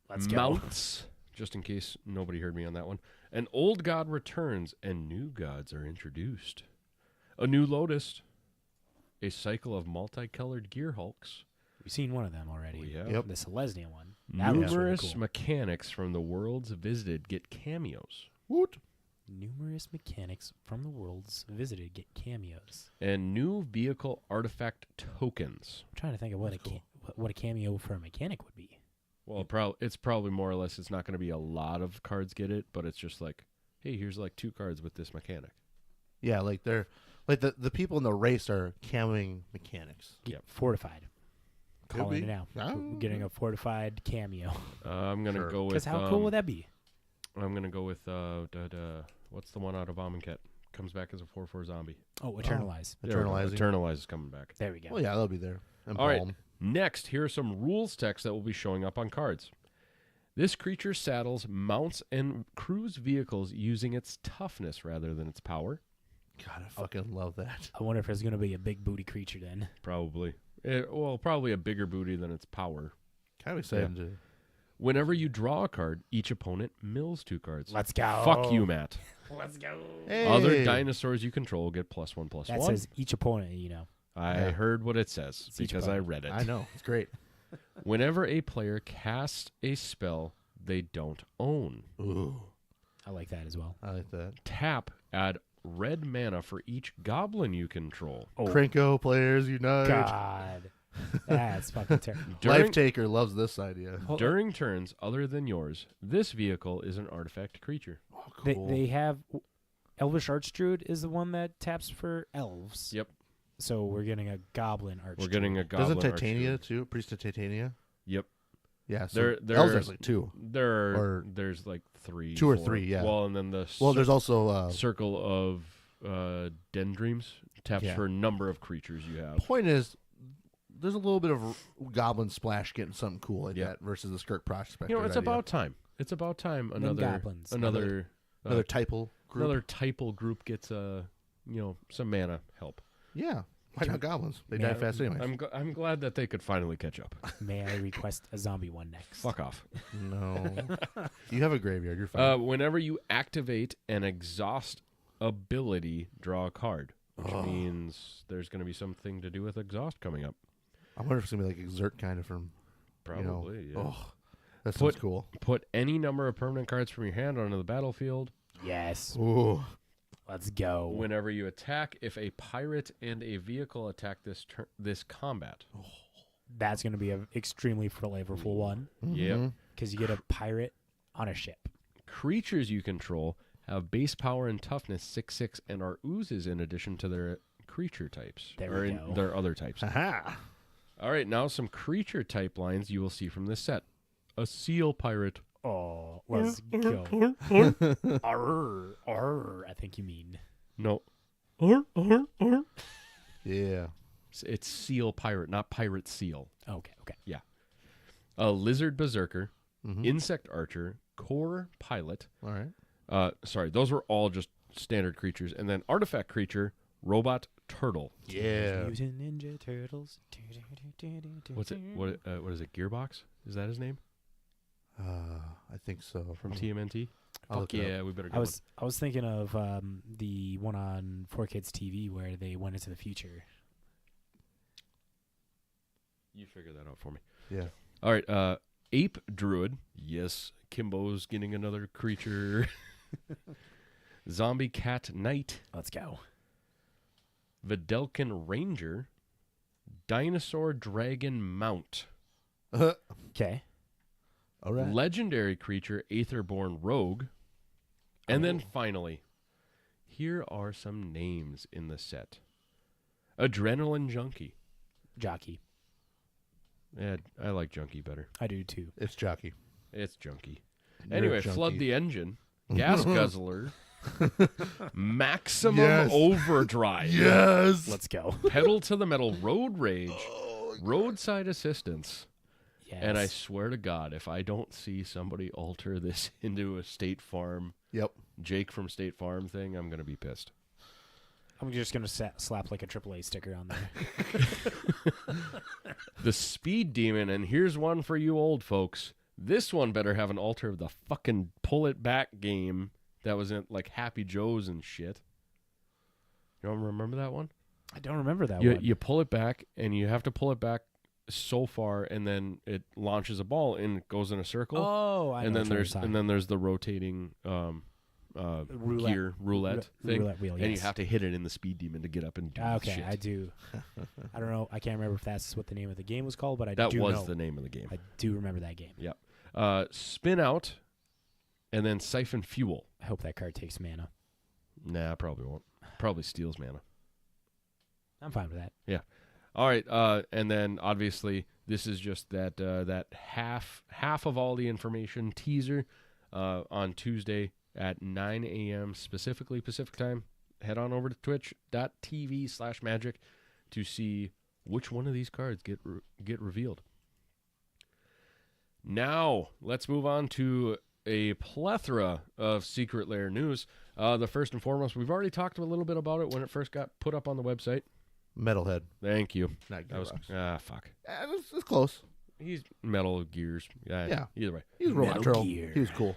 Let's go. Mounts, just in case nobody heard me on that one. An old god returns and new gods are introduced. A new Lotus. A cycle of multicolored gear hulks. We've seen one of them already. We have. Yep. The Selesnya one. That looks really Numerous cool. mechanics from the worlds visited get cameos. Woot. Numerous mechanics from the worlds visited get cameos. And new vehicle artifact tokens. I'm trying to think of what a cameo for a mechanic would be. Well, it's probably more or less, it's not going to be a lot of cards get it, but it's just like, hey, here's like 2 cards with this mechanic. Yeah, like they're like the people in the race are camoing mechanics. Yep. Fortified. calling be. it now. Ah. We're getting a fortified cameo. I'm gonna Sure. go with. Because how cool would that be? I'm gonna go with what's the one out of Amonkhet? Comes back as a 4/4 zombie. Oh, Eternalize. There we go. Eternalizing. Eternalize is coming back. There we go. Well, yeah, they'll be there. And All right. Palm. Next, here are some rules text that will be showing up on cards. This creature saddles, mounts, and crews vehicles using its toughness rather than its power. God, I fucking love that. I wonder if there's going to be a big booty creature then. Probably. Probably a bigger booty than its power. Kind of excited to. Whenever you draw a card, each opponent mills 2 cards. Let's go. Fuck you, Matt. Let's go. Hey. Other dinosaurs you control get +1/+1. That says each opponent, I Yeah. heard what it says It's each because I opponent. read it. I know. It's great. Whenever a player casts a spell they don't own, Ooh. I like that as well. I like that. tap, add red mana for each goblin you control. Oh, Crinko players unite. God. That's fucking terrible. During, Life Taker loves this idea. during turns other than yours, this vehicle is an artifact creature. Oh, They, cool. they have... Elvish Archdruid is the one that taps for elves. Yep. So we're getting a goblin Archdruid. We're getting a goblin. Doesn't Titania Archdruid. too? Priest of Titania? Yep. Yeah. So There- elves there's- there's like 2. There's like 3. 2 or 4. 3, yeah. Well, and then the Well, there's also circle of Dendreams taps Yeah. for a number of creatures you have. point is there's a little bit of goblin splash getting something cool like Yeah. that versus the Skirk Prospector. You know, it's idea. about time. It's about time Them another goblins. another typal group. another typal group gets some mana help. Yeah. Why not goblins? They Yeah, die fast anyway. I'm glad that they could finally catch up. May I request a zombie one next? Fuck off. No. You have a graveyard. You're fine. Whenever you activate an exhaust ability, draw a card, which means there's going to be something to do with exhaust coming up. I wonder if it's going to be like Exert kind of from... Probably, yeah. Oh, that sounds cool. Put any number of permanent cards from your hand onto the battlefield. Yes. Ooh. Let's go. Whenever you attack, if a pirate and a vehicle attack this combat. That's going to be an extremely flavorful one Yep. Mhm. because you get a pirate on a ship. Creatures you control have base power and toughness 6/6 and are oozes in addition to their creature types. There or we in go. their other types. Aha. All right, now some creature type lines you will see from this set. A seal pirate. Oh, let's go. Arr, arr, I think you mean. No. Yeah. It's seal pirate, not pirate seal. Okay. A lizard berserker, Mhm. insect archer, core pilot. All right. Sorry, those were all just standard creatures. And then artifact creature, robot turtle. Yeah. Mutant Ninja Turtles. What's it? What is it? Gearbox? Is that his name I think so. from TMNT? I'll Fuck look it yeah, up. we better I go. was thinking of the one on 4Kids TV where they went into the future. You figure that out for me. Yeah. All right, ape druid. Yes, Kimbo's getting another creature. Zombie cat knight. Let's go. Videlkin ranger. Dinosaur dragon mount. Okay. All right. Legendary creature Aetherborn rogue. And then finally, here are some names in the set. Adrenaline junkie. Jockey. Yeah, I like junkie better. I do too. It's Jockey. It's junkie. You're Anyway, junkie. flood the engine. Gas guzzler. Maximum Yes. overdrive. Yes. Let's go. Pedal to the metal road rage. Roadside assistance. Yes. And I swear to God, if I don't see somebody alter this into a State Farm, Yep. Jake from State Farm thing, I'm going to be pissed. I'm just going to slap like a AAA sticker on there. The Speed Demon, and here's one for you old folks. This one better have an alter of the fucking Pull It Back game that was in like Happy Joe's and shit. You don't remember that one? I don't remember that You, one. you pull it back, and you have to pull it back so far, and then it launches a ball, and it goes in a circle. Oh, I and know then there's the rotating roulette thing, roulette wheel, and you yes. have to hit it in the Speed Demon to get up and do Okay, shit. I do. I don't know. I can't remember if that's what the name of the game was called, but I That do was know. the name of the game. I do remember that game. Yep. Spin out, and then siphon fuel. I hope that card takes mana. Nah, probably won't. Probably steals mana. I'm fine with that. All right, and then obviously This is just that half of all the information teaser on Tuesday at 9 a.m. specifically Pacific time. Head on over to twitch.tv/magic to see which one of these cards get revealed. Now, let's move on to a plethora of Secret Lair news. The first and foremost, we've already talked a little bit about it when it first got put up on the website. Metalhead. Thank you. Not That was Gearbox. fuck. It's close. He's Metal Gears. Yeah. Either way, He was Metal Retro. Gear. He was cool.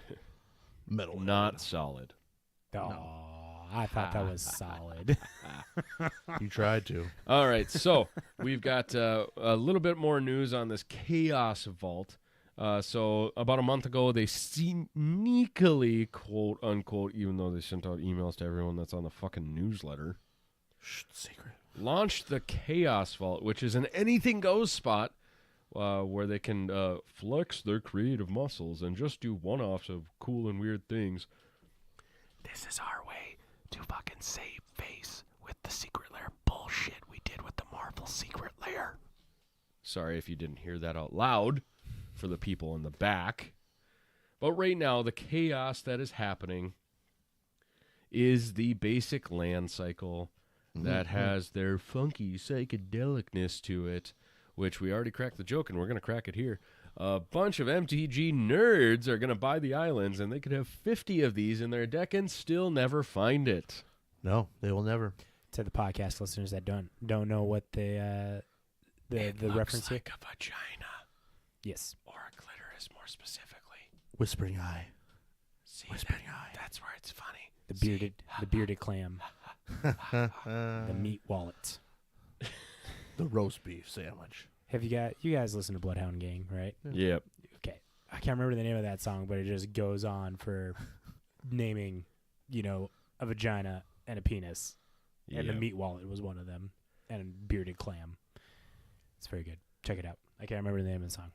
Metal. not solid. Oh, No. I thought that was solid. You tried to. All right, so we've got a little bit more news on this Chaos Vault. So about a month ago, they sneakily, quote unquote, even though they sent out emails to everyone that's on the fucking newsletter, Shh, secret. launched the Chaos Vault, which is an anything goes spot where they can flex their creative muscles and just do one-offs of cool and weird things. This is our way to fucking save face with the Secret Lair bullshit we did with the Marvel Secret Lair. Sorry if you didn't hear that out loud for the people in the back. But right now, the chaos that is happening is the basic land cycle that has their funky psychedelicness to it, which we already cracked the joke, and we're going to crack it here. A bunch of MTG nerds are going to buy the islands, and they could have 50 of these in their deck and still never find it. No, they will never. To the podcast listeners that don't know what the reference like a vagina. Yes. Or a clitoris, more specifically. Whispering Eye. See, Whispering Eye. that's where it's funny. The bearded clam. The meat wallet. The roast beef sandwich. Have you guys listen to Bloodhound Gang, right? Yep. Okay. I can't remember the name of that song, but it just goes on for naming, a vagina and a penis. And the meat wallet was one of them. And bearded clam. It's very good. Check it out. I can't remember the name of the song.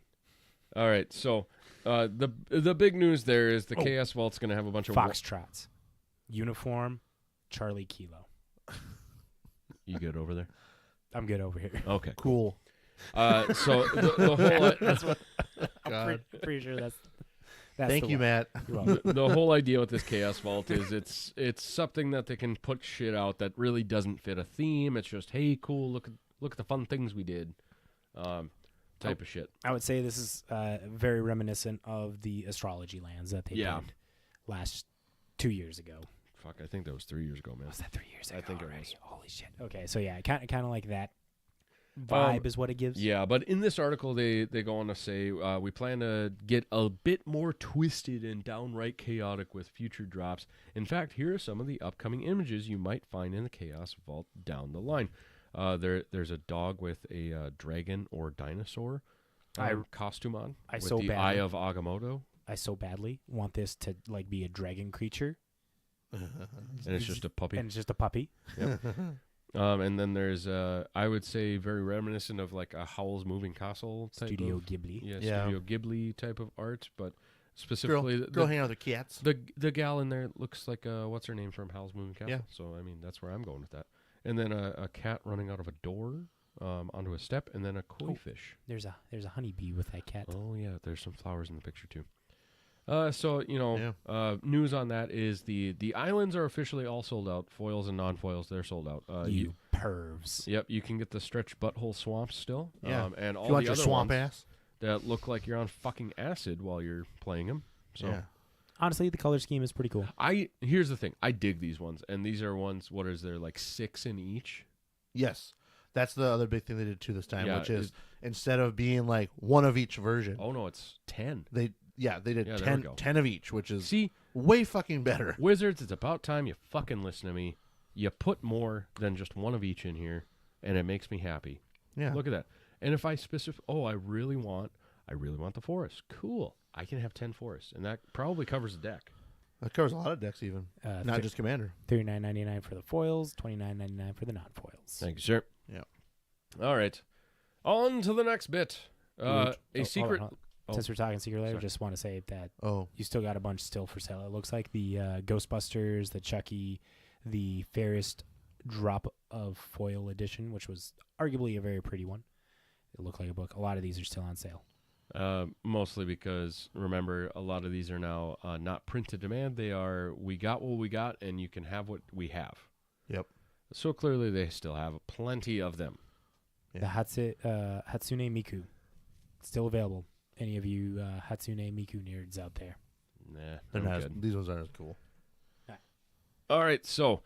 All right, so the big news there is the Chaos Vault's going to have a bunch of... Foxtrots. Uniform. Charlie Kilo. You good over there? I'm good over here. Okay. Cool. So the whole... That's what God. pretty sure that's Thank the you, one. Matt. You're welcome. The whole idea with this Chaos Vault is it's something that they can put shit out that really doesn't fit a theme. It's just, hey, cool, look at the fun things we did, type of shit. I would say this is very reminiscent of the astrology lands that they did last 2 years ago. Fuck, I think that was 3 years ago, man. Was that 3 years ago? I think it already? was. Holy shit. Okay, so yeah, kind of like that vibe is what it gives. Yeah, but in this article, they go on to say, we plan to get a bit more twisted and downright chaotic with future drops. In fact, here are some of the upcoming images you might find in the Chaos Vault down the line. There's a dog with a dragon or dinosaur costume on with so the badly- Eye of Agamotto. I so badly want this to be a dragon creature. And it's just a puppy. And it's just a puppy. And then there's, I would say, very reminiscent of like a Howl's Moving Castle type Studio of... Ghibli. Yeah, Yeah. Studio Ghibli type of art, but specifically... Girl hanging out with the cats. The gal in there looks like, what's her name from Howl's Moving Castle? Yeah. So, I mean, that's where I'm going with that. And then a cat running out of a door onto a step, and then a koi fish. There's a honeybee with that cat. Oh, yeah, there's some flowers in the picture, too. So, news on that is the islands are officially all sold out. Foils and non-foils, they're sold out. You pervs. Yep, you can get the stretch butthole swamps still. Yeah. And all You want the your other swamp ones ass? that look like you're on fucking acid while you're playing them. So Yeah. Honestly, the color scheme is pretty cool. here's the thing. I dig these ones, and these are ones. What is there, like 6 in each? Yes. That's the other big thing they did too this time, Yeah, which is instead of being like one of each version, Oh no, it's 10. they did Yeah, there we 10, go. 10 of each, which is See, way fucking better. Wizards, it's about time you fucking listen to me. You put more than just one of each in here, and it makes me happy. Yeah. Look at that. And if I I really want the forest. Cool. I can have 10 forests, and that probably covers the deck. That covers a lot of decks even. Not just Commander. $39.99 for the foils, $29.99 for the non-foils. Thank you, sir. Yeah. All right. On to the next bit. A secret. Hold on. Since we're talking Secret Lair, I Sorry. just want to say that Oh. you still got a bunch still for sale. It looks like the Ghostbusters, the Chucky, the Fairest Drop of Foil Edition, which was arguably a very pretty one. It looked like a book. A lot of these are still on sale. Mostly because, remember, a lot of these are now not print to demand. They are, we got what we got, and you can have what we have. Yep. So clearly they still have plenty of them. The Hatsune Miku. Still available. Any of you Hatsune Miku nerds out there? Nah, They're I'm not. good. These ones aren't as cool. All right, so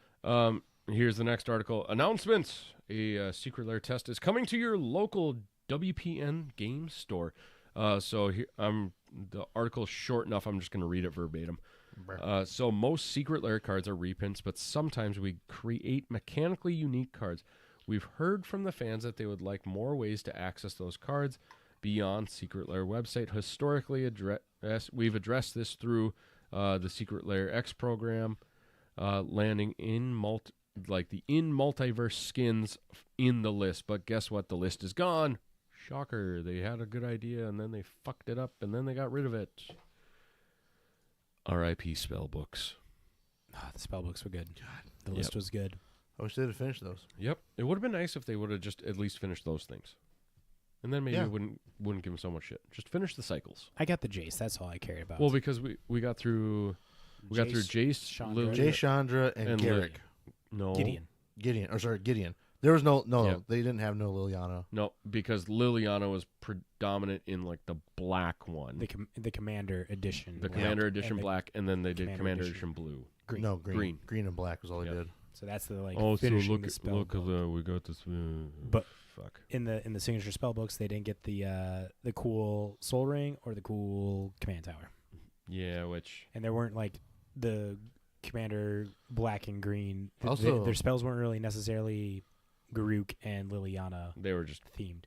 here's the next article. Announcements. A secret lair test is coming to your local WPN game store. So here, the article's short enough, I'm just going to read it verbatim. So most secret lair cards are reprints, but sometimes we create mechanically unique cards. We've heard from the fans that they would like more ways to access those cards beyond Secret Lair website. Historically, we've addressed this through the Secret Lair X program, landing in multiverse skins in the list. But guess what? The list is gone. Shocker. They had a good idea, and then they fucked it up, and then they got rid of it. R.I.P. Spellbooks. Oh, the spell books were good. The list was good. I wish they'd have finished those. Yep. It would have been nice if they would have just at least finished those things. And then maybe it wouldn't give them so much shit. Just finish the cycles. I got the Jace. That's all I cared about. Well, because we got through Jace, Chandra. Lily, Jay Chandra and Garrick. No. Gideon. There was no. They didn't have no Liliana. No, because Liliana was predominant in like the black one. The Commander Edition. The Commander Edition and the black, and then they did Commander Commander Edition Edition blue. Green. No, green. Green and black was all they did. So that's the so finishing the spell look book. we got this. But fuck. in the signature spell books, they didn't get the cool Soul Ring or the cool Command Tower. Yeah, which And there weren't like the Commander black and green. Also- their spells weren't really necessarily Garruk and Liliana they were just themed.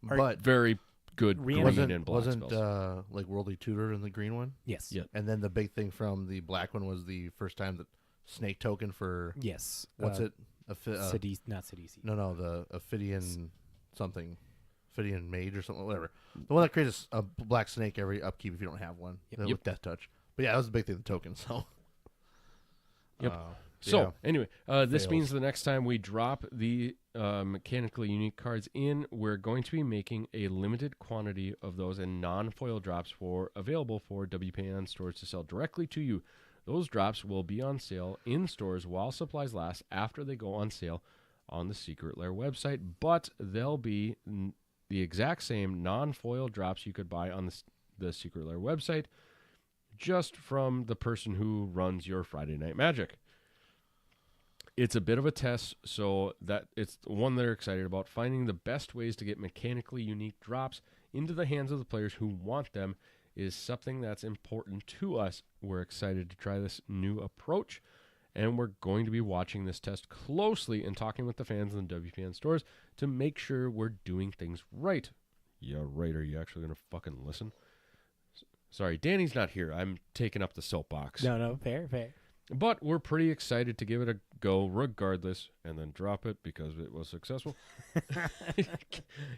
But very good green Wasn't- and black wasn't spells. like Worldly Tutor in the green one? Yes. Yeah. And then the big thing from the black one was the first time that Snake token for Yes. what's it? Not Sidisi. No, the Ophidian something, Ophidian Mage or something, whatever. The one that creates a black snake every upkeep if you don't have one with Death Touch. But yeah, that was the big thing, the token. So. Yep. Yeah. So anyway, this Fails. means the next time we drop the mechanically unique cards in, we're going to be making a limited quantity of those in non-foil drops available for WPN stores to sell directly to you. Those drops will be on sale in stores while supplies last after they go on sale on the Secret Lair website, but they'll be the exact same non-foil drops you could buy on the Secret Lair website, just from the person who runs your Friday Night Magic. It's a bit of a test, so that it's one they're excited about. Finding the best ways to get mechanically unique drops into the hands of the players who want them is something that's important to us. We're excited to try this new approach, and we're going to be watching this test closely and talking with the fans in the WPN stores to make sure we're doing things right. Yeah, right. Are you actually going to fucking listen? Sorry, Danny's not here. I'm taking up the soapbox. No, fair. But we're pretty excited to give it a go regardless and then drop it because it was successful.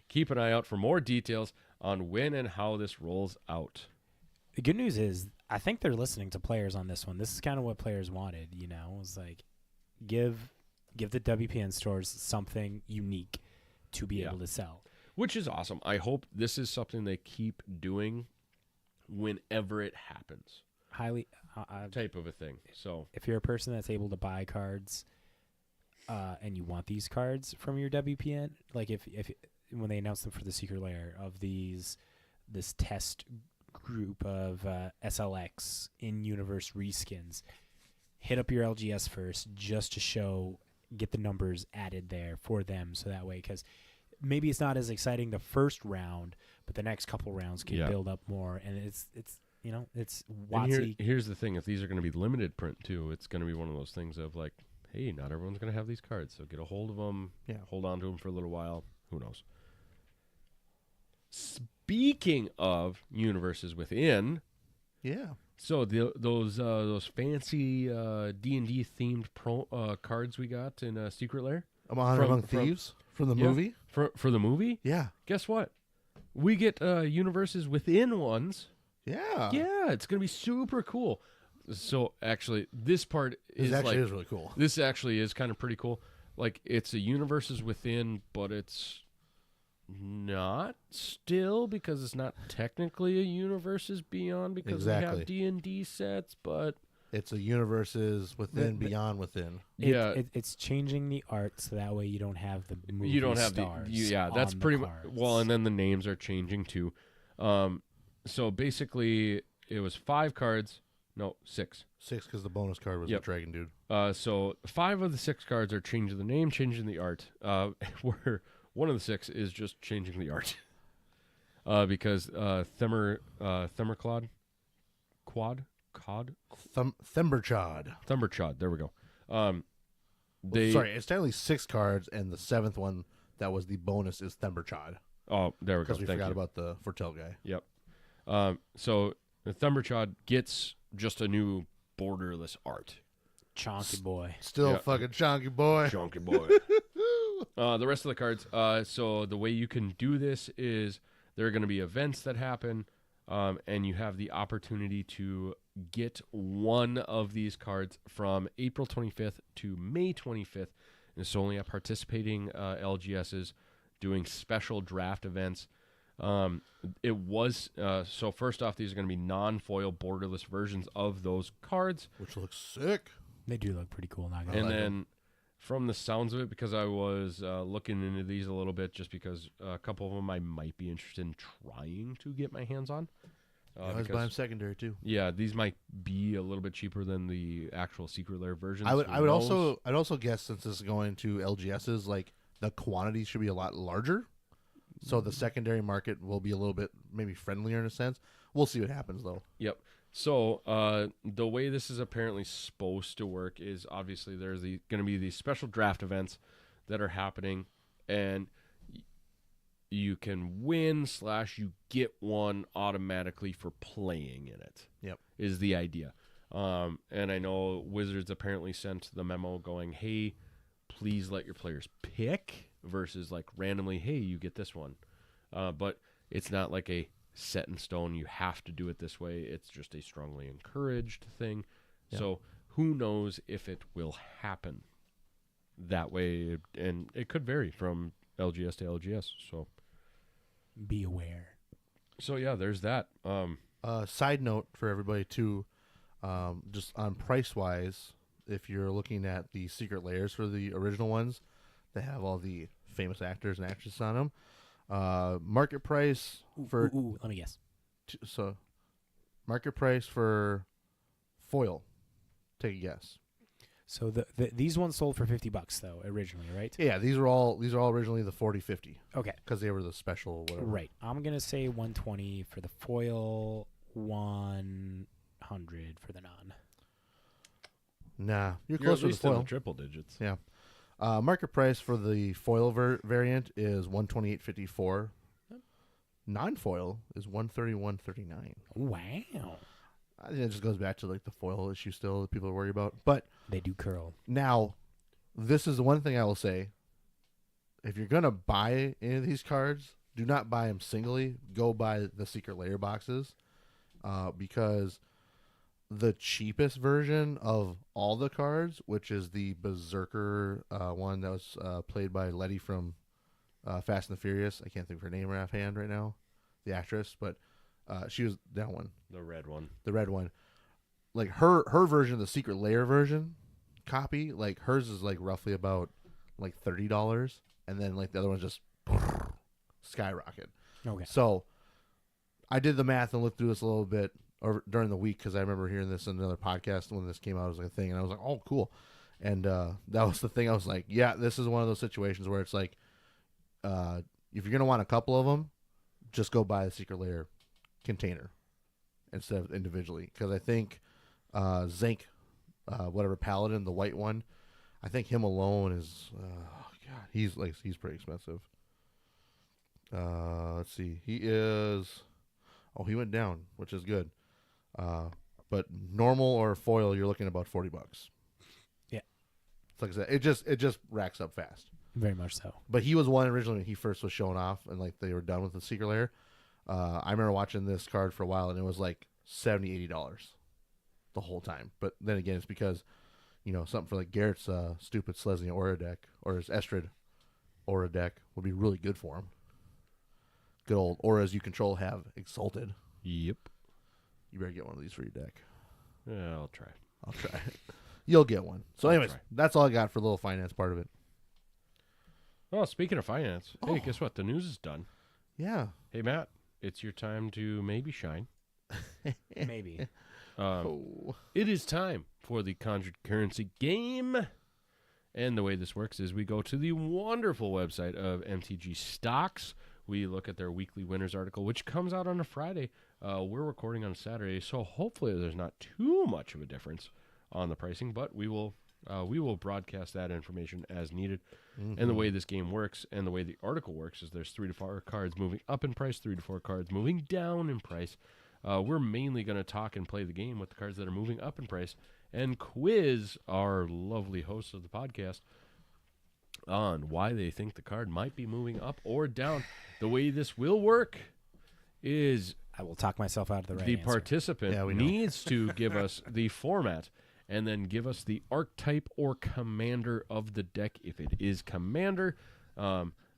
Keep an eye out for more details on when and how this rolls out. The good news is I think they're listening to players on this one. This is kind of what players wanted, It was like give the WPN stores something unique to be able to sell. Which is awesome. I hope this is something they keep doing whenever it happens. Highly Type of a thing. So if you're a person that's able to buy cards and you want these cards from your WPN, like if when they announced them for the Secret Lair of this test group of SLX in-universe reskins, hit up your LGS first just to get the numbers added there for them, so that way, because maybe it's not as exciting the first round, but the next couple rounds can build up more, and it's WotC. Here's the thing: if these are going to be limited print too, it's going to be one of those things of like, hey, not everyone's going to have these cards, so get a hold of them. Yeah, hold on to them for a little while. Who knows? Speaking of universes within, so those fancy D&D themed cards we got in Secret Lair, Among Thieves from the movie. For the movie, Guess what? We get universes within ones. Yeah, it's gonna be super cool. So actually, this part is really cool. This actually is kind of pretty cool. Like it's a universes within, but it's not still, because it's not technically a universes beyond, because we Exactly. have D&D sets, but It's a universes within, The- beyond within. yeah, It's changing the art so that way you don't have the movie you don't have stars. that's on the pretty much cards. well, and then the names are changing too. So basically it was 5 cards, no, 6. 6 because the bonus card was Yep. the dragon dude. So 5 of the 6 cards are changing the name, changing the art. Where one of the 6 is just changing the art. Because Themberclad, Themberchad. Thumberchod, there we go. Sorry, it's technically 6 cards, and the 7th one that was the bonus is Themberchad. Oh, there we go. Because we Thank forgot you. about the Fortell guy. Yep. So the Thumberchod gets just a new borderless art. Chonky boy. Still Yeah. fucking chunky boy. Chunky boy. The rest of the cards. So the way you can do this is there are going to be events that happen, and you have the opportunity to get one of these cards from April 25th to May 25th. And it's only at participating LGSs doing special draft events. It was so first off, these are going to be non-foil borderless versions of those cards. Which looks sick. They do look pretty cool. Not gonna And lie. then, from the sounds of it, because I was looking into these a little bit, just because a couple of them I might be interested in trying to get my hands on. I was buying secondary too. Yeah, these might be a little bit cheaper than the actual Secret Lair versions. I'd Who knows? also guess, since this is going to LGSs, like the quantity should be a lot larger. So the secondary market will be a little bit maybe friendlier in a sense. We'll see what happens though. Yep. So the way this is apparently supposed to work is obviously there's going to be these special draft events that are happening, and you can win / you get one automatically for playing in it. Yep. Is the idea. And I know Wizards apparently sent the memo going, hey, please let your players pick, versus like randomly, hey, you get this one. But it's not like a set in stone, you have to do it this way. It's just a strongly encouraged thing. Yeah. So who knows if it will happen that way, and it could vary from LGS to LGS. be aware. So yeah, there's that. Side note for everybody too, just on price wise, if you're looking at the Secret Lairs for the original ones that have all the famous actors and actresses on them, market price for Let me guess. market price for foil. Take a guess. So these ones sold for $50 though originally, right? Yeah, these are all originally the 40-50 Okay. because they were the special whatever. Right. I'm gonna say 120 for the foil, 100 for the non. Nah, you're You're close at to the least in foil. the triple digits. Yeah. Market price for the foil variant is 128.54. Non-foil is 131.39. Wow. I think it just goes back to like the foil issue still that people are worried about. But They do curl. now, this is the one thing I will say. If you're gonna buy any of these cards, do not buy them singly. Go buy the Secret Lair boxes, because the cheapest version of all the cards, which is the Berserker one that was played by Letty from Fast and the Furious. I can't think of her name offhand right now, the actress, but she was that one, The red one. the red one. Like her version, the Secret Lair version copy, like hers is like roughly about like $30, and then like the other one's just skyrocket. Okay. So I did the math and looked through this a little bit over during the week because I remember hearing this in another podcast when this came out as like a thing, and I was like, oh, cool. And that was the thing. I was like, yeah, this is one of those situations where it's like, if you're gonna want a couple of them, just go buy the Secret Lair container instead of individually, because I think Zinc, whatever Paladin, the white one, I think him alone is God, he's pretty expensive. Let's see, he went down, which is good. But normal or foil, you're looking at about $40. Yeah. It's like I said, it just racks up fast. Very much so. But he was one originally when he first was showing off, and like they were done with the Secret Lair. I remember watching this card for a while, and it was like $70, $80 the whole time. But then again, it's because, something for like Garrett's stupid Selesnya Aura deck, or his Estrad Aura deck would be really good for him. good old auras you control have exalted. Yep. You better get one of these for your deck. Yeah, I'll try. I'll try it. You'll get one. So, I'll anyways, try. that's all I got for the little finance part of it. Oh, speaking of finance, Oh. hey, guess what? The news is done. Yeah. Hey, Matt, it's your time to maybe shine. Maybe. Oh. It is time for the Conjured Currency game. And the way this works is we go to the wonderful website of MTG Stocks. We look at their weekly winners article, which comes out on a Friday. We're recording on Saturday, so hopefully there's not too much of a difference on the pricing, but we will broadcast that information as needed. Mm-hmm. And the way this game works and the way the article works is there's 3 to 4 cards moving up in price, 3 to 4 cards moving down in price. We're mainly going to talk and play the game with the cards that are moving up in price and quiz our lovely hosts of the podcast on why they think the card might be moving up or down. The way this will work is I will talk myself out of the right the answer. participant Yeah, we know. needs to give us the format and then give us the archetype or commander of the deck, if it is commander,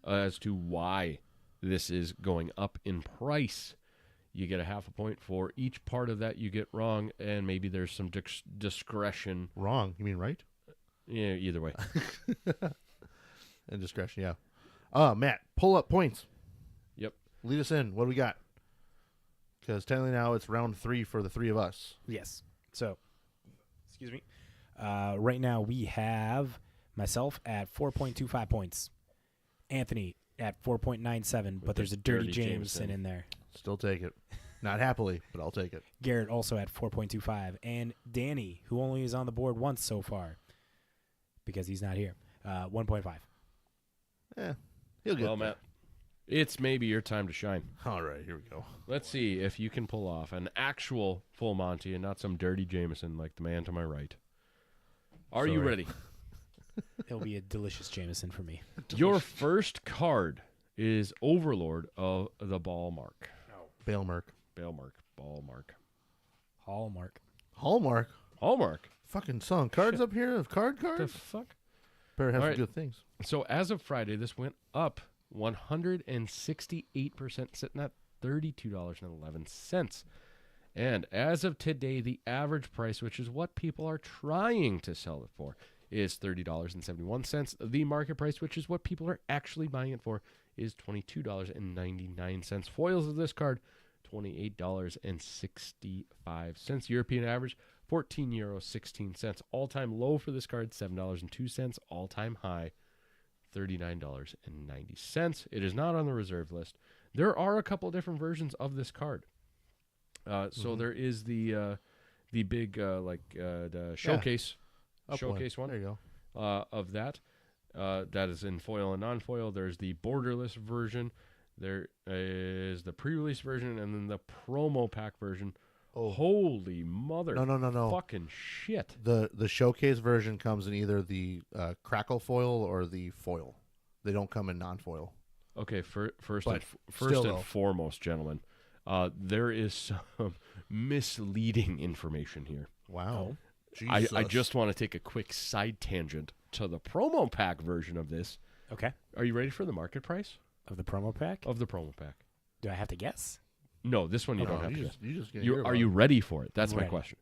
as to why this is going up in price. You get a half a point for each part of that you get wrong, and maybe there's some discretion. Wrong. You mean right? Yeah, either way. And discretion, yeah. Matt, pull up points. Yep. Lead us in. What do we got? Because technically now it's round 3 for the 3 of us. Yes. So, excuse me. Right now we have myself at 4.25 points. Anthony at 4.97, but there's a Dirty Jameson in there. Still take it. Not happily, but I'll take it. Garrett also at 4.25. And Danny, who only is on the board once so far because he's not here, 1.5. He'll get Well, there. Matt, it's maybe your time to shine. All right, here we go. Let's see if you can pull off an actual full Monty and not some Dirty Jameson like the man to my right. Are you Sorry. ready? It'll be a delicious Jameson for me. Your first card is Overlord of the Ballmark. Balemark. Ballmark. Hallmark. Hallmark. Hallmark. Fucking selling cards up here of card The cards? fuck? Better have All some right. good things. So as of Friday, this went up 168%, sitting at $32.11. And as of today, the average price, which is what people are trying to sell it for, is $30.71. The market price, which is what people are actually buying it for, is $22.99. Foils of this card, $28.65. European average, €14.16. All-time low for this card, $7.02. All-time high, $39.90. It is not on the reserve list. There are a couple different versions of this card. So there is the big the showcase one There you go. of that. That is in foil and non-foil. There's the borderless version. There is the pre-release version, and then the promo pack version. Oh. Holy mother! No. Fucking shit! The showcase version comes in either the crackle foil or the foil. They don't come in non-foil. Okay, first But and though. foremost, gentlemen, there is some misleading information here. Wow. I Jesus. just want to take a quick side tangent to the promo pack version of this. Okay. Are you ready for the market price Of the promo pack? of the promo pack? Do I have to guess? No, this one you No, don't have to you guess. just, you just get You, are you ready for it? That's my Ready. question.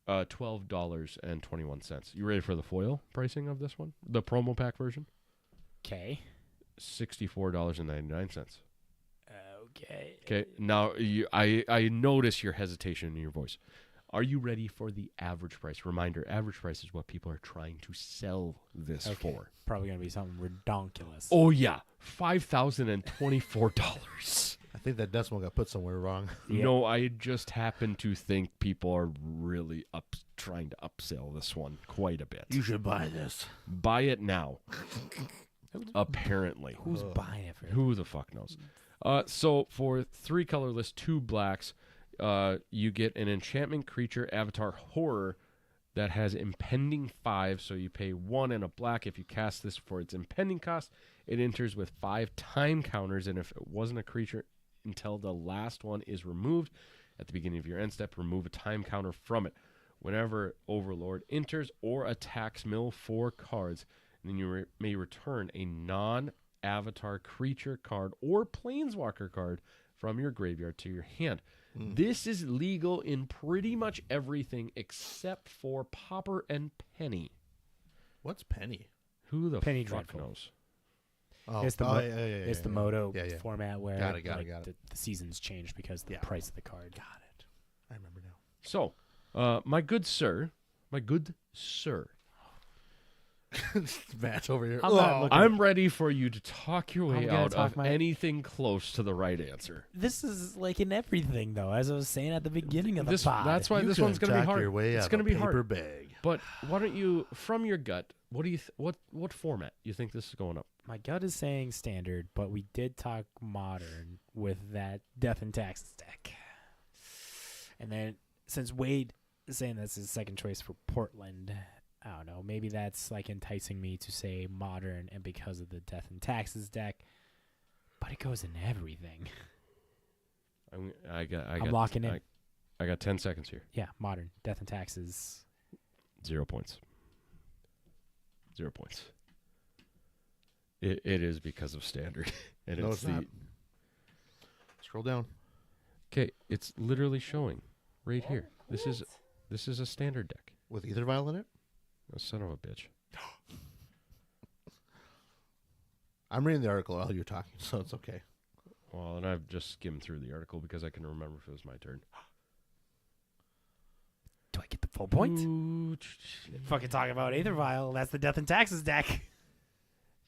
$12.21. You ready for the foil pricing of this one? The promo pack version? Okay. $64.99. Okay. Okay, now I notice your hesitation in your voice. Are you ready for the average price? Reminder, average price is what people are trying to sell this Okay. for. Probably going to be something redonkulous. Oh, yeah. $5,024. I think that decimal got put somewhere wrong. Yep. No, I just happen to think people are really trying to upsell this one quite a bit. You should buy this. Buy it now. Apparently. Who's buying it for? Who the fuck knows? So for 3 colorless, 2 blacks, you get an enchantment creature avatar horror that has impending 5. So you pay 1 and a black. If you cast this for its impending cost, it enters with 5 time counters. And if it wasn't a creature until the last one is removed at the beginning of your end step, remove a time counter from it. Whenever Overlord enters or attacks, mill 4 cards. And then you may return a avatar creature card or planeswalker card from your graveyard to your hand. This is legal in pretty much everything except for Pauper and Penny. What's Penny? Who the Penny fuck Dreadful. knows? Oh, It's the it's the Moto Yeah, yeah. format where Got it. the seasons changed because of the Yeah. price of the card. Got it. I remember now. So, my good sir, Matt over here. I'm not looking- I'm ready for you to talk your way I'm gonna out talk of my- anything close to the right answer. This is like in everything, though, as I was saying at the beginning of the pod. That's why You this one's can going to be talk hard. Your way It's out going to of be a paper hard. bag. But why don't you, from your gut, what do you what format you think this is going up? My gut is saying standard, but we did talk modern with that Death and Taxes deck. And then since Wade is saying that's his second choice for Portland, I don't know, maybe that's like enticing me to say modern and because of the Death and Taxes deck. But it goes in everything. I'm locking in. I got 10 seconds here. Yeah, modern. Death and Taxes. 0 points. 0 points. It is because of standard. And No, it's it's not. Scroll down. Okay, it's literally showing right here. This is a standard deck. With either vial in it? Oh, son of a bitch. I'm reading the article while you're talking, so it's okay. Well, and I've just skimmed through the article because I can remember if it was my turn. Do I get the full point? Ooh, Fucking talking about Aether Vial. That's the Death and Taxes deck.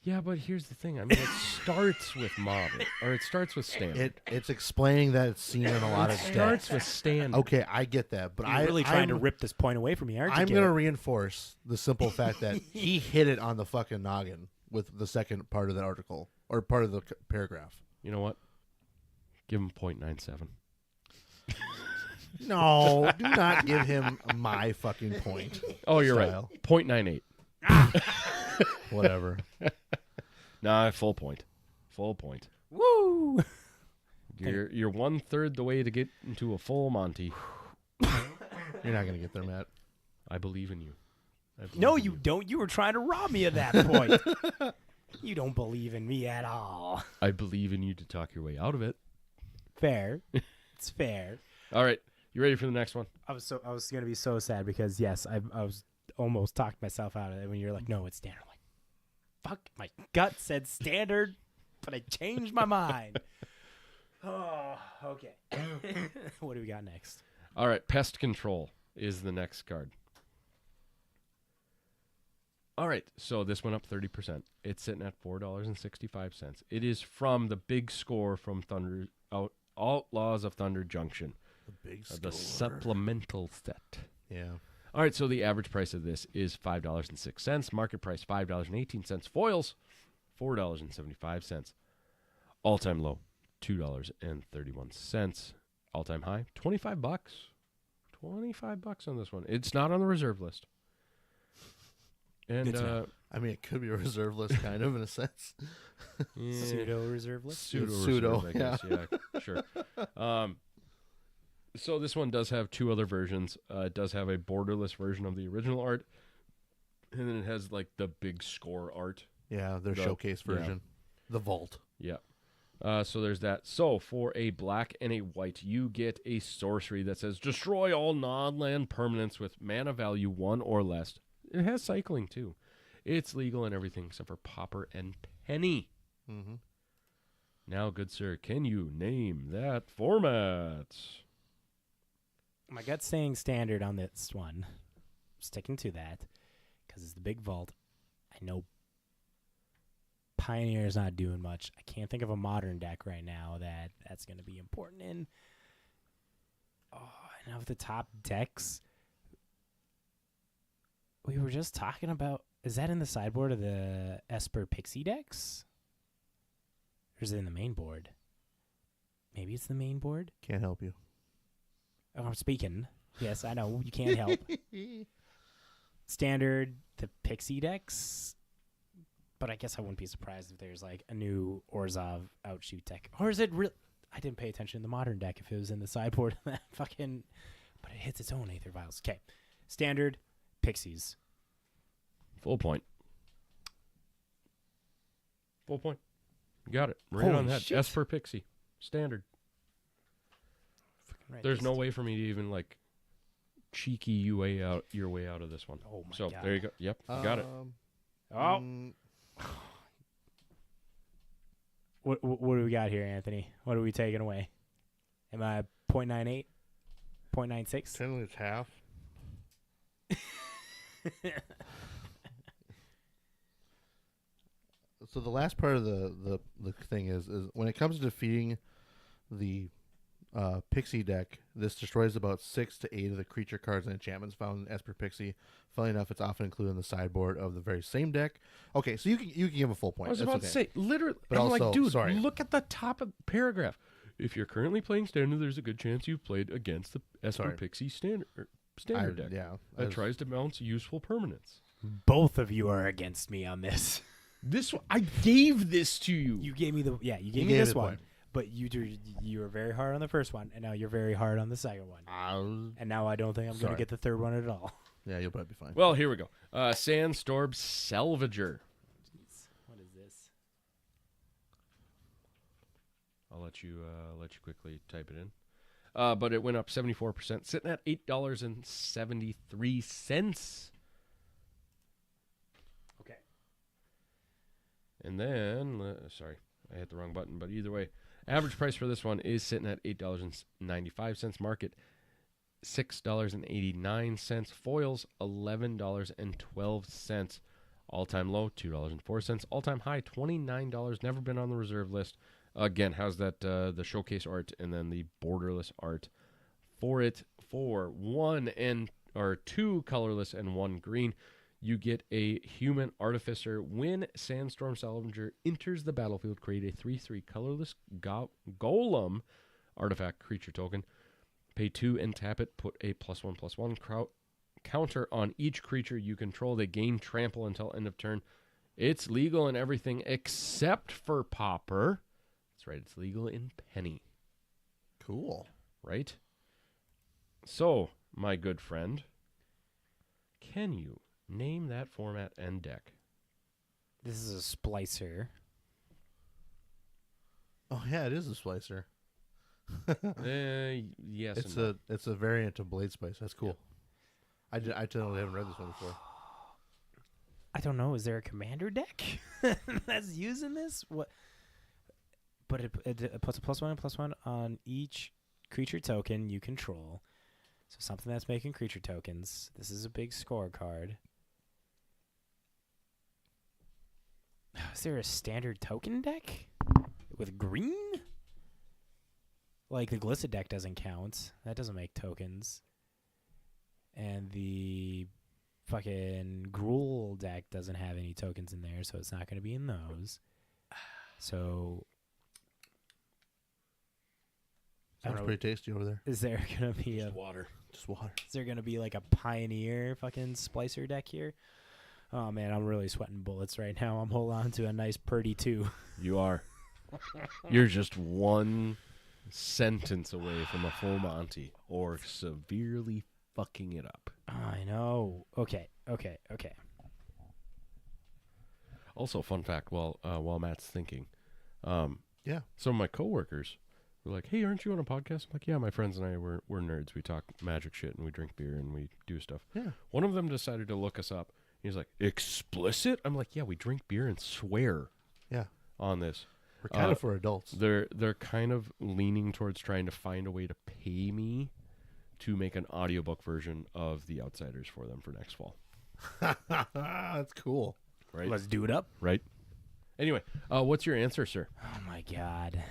yeah, but here's the thing. I mean, it starts with modern, or it starts with standard. It's explaining that it's seen in a lot of starts decks. with standard. Okay, I get that, but You're really trying to I'm- rip this point away from me, aren't you? I'm Garrett? going to reinforce the simple fact that he hit it on the fucking noggin with the second part of the article or part of the paragraph. You know what? Give him 0.97. No, do not give him my fucking point. Oh, you're Style. right. 0.98. Whatever. Nah, full point. Full point. Woo! You're 1/3 the way to get into a full Monty. You're not going to get there, Matt. I believe in you. I believe No, in you don't. You were trying to rob me of that point. You don't believe in me at all. I believe in you to talk your way out of it. Fair. It's fair. All right. You ready for the next one? I was gonna be so sad because yes, I was almost talked myself out of it when you're like, no, it's standard. I'm like, fuck, my gut said standard, but I changed my mind. Oh, okay. What do we got next? All right. Pest Control is the next card. All right. So this went up 30%. It's sitting at $4.65. It is from the big score from Outlaws of Thunder Junction. The big The supplemental set. Yeah. All right, so the average price of this is $5.06. Market price $5.18. Foils $4.75. All-time low $2.31. All-time high $25. $25 on this one. It's not on the reserve list. And Good to know. I mean, it could be a reserve list, kind of, in a sense. Pseudo reserve list. Pseudo, I guess. Yeah, sure. So this one does have two other versions. It does have a borderless version of the original art, and then it has like the big score art. Yeah, their showcase version. The Vault. Yeah. So there's that. So for a black and a white, you get a sorcery that says destroy all non-land permanents with mana value 1 or less. It has cycling too. It's legal and everything except for Pauper and Penny. Mm-hmm. Now, good sir, can you name that format? My gut's saying standard on this one. Sticking to that because it's the big vault. I know Pioneer's not doing much. I can't think of a modern deck right now that's going to be important in. Oh, and of the top decks, we were just talking about. Is that in the sideboard of the Esper Pixie decks? Or is it in the main board? Maybe it's the main board. Can't help you. Oh, I'm speaking. Yes, I know. You can't help. Standard, the Pixie decks. But I guess I wouldn't be surprised if there's like a new Orzhov outshoot deck. Or is it real? I didn't pay attention to the modern deck if it was in the sideboard. That fucking. But it hits its own Aether Vials. Okay. Standard, Pixies. Full point. Full point. You got it. Right on Holy that. shit. Esper Pixie. Standard. Right, There's no way for me to even like cheeky your way out of this one. Oh my So god. there you go. Yep, you got it. Oh. mm, What do we got here, Anthony? What are we taking away? Am I 0.98? 0.96? Technically, it's half. So the last part of the thing is when it comes to defeating the Pixie deck, this destroys about 6 to 8 of the creature cards and enchantments found in Esper Pixie. Funnily enough, it's often included in the sideboard of the very same deck. Okay, so you can give a full point. I was That's about okay. to say, literally, But I'm also, like, dude, sorry. look at the top of the paragraph. If you're currently playing Standard, there's a good chance you've played against the Esper Sorry. Pixie Standard deck Yeah, that tries to bounce useful permanents. Both of you are against me on this. This one, I gave this to you. You gave me you You gave me gave this it a one, point. but you were very hard on the first one, and now you're very hard on the second one, and now I don't think I'm going Sorry. to get the third one at all. Yeah, you'll probably be fine. Well, here we go. Sandstorm Salvager. What is this? I'll let you quickly type it in. But it went up 74%, sitting at $8.73. Okay. And then, sorry, I hit the wrong button. But either way, average price for this one is sitting at $8.95. Market $6.89. Foils $11.12. All-time low $2.04. All-time high $29. Never been on the reserve list. Again, how's that the showcase art and then the borderless art for it for 2 colorless and 1 green. You get a human artificer. When Sandstorm Salvager enters the battlefield, create a 3/3 colorless golem artifact creature token. Pay 2 and tap it. Put a +1/+1 counter on each creature you control. They gain trample until end of turn. It's legal in everything except for Pauper. That's right. It's legal in Penny. Cool. Right? So, my good friend, can you name that format and deck? This is a splicer. Oh yeah, it is a splicer. Yes. It's a variant of Blade Spice. That's cool. I totally haven't read this one before. I don't know. Is there a commander deck that's using this? What? But it puts a +1/+1 on each creature token you control. So something that's making creature tokens. This is a big scorecard. Is there a standard token deck with green? Like the Glissa deck doesn't count. That doesn't make tokens. And the fucking Gruul deck doesn't have any tokens in there, so it's not going to be in those. So I Sounds don't know. pretty tasty over there. Is there going to be water. Just water. is there going to be like a Pioneer fucking splicer deck here? Oh man, I'm really sweating bullets right now. I'm holding on to a nice Purdy 2. You are. You're just one sentence away from a full Monty or severely fucking it up. I know. Okay. Also, fun fact, while Matt's thinking, Yeah. some of my coworkers were like, "Hey, aren't you on a podcast?" I'm like, "Yeah, my friends and I we're nerds. We talk magic shit and we drink beer and we do stuff." Yeah. One of them decided to look us up. He's like, "Explicit?" I'm like, "Yeah, we drink beer and swear Yeah. on this." We're kind of for adults. They're kind of leaning towards trying to find a way to pay me to make an audiobook version of The Outsiders for them for next fall. That's cool. Right? Let's do it up. Right? Anyway, what's your answer, sir? Oh my god.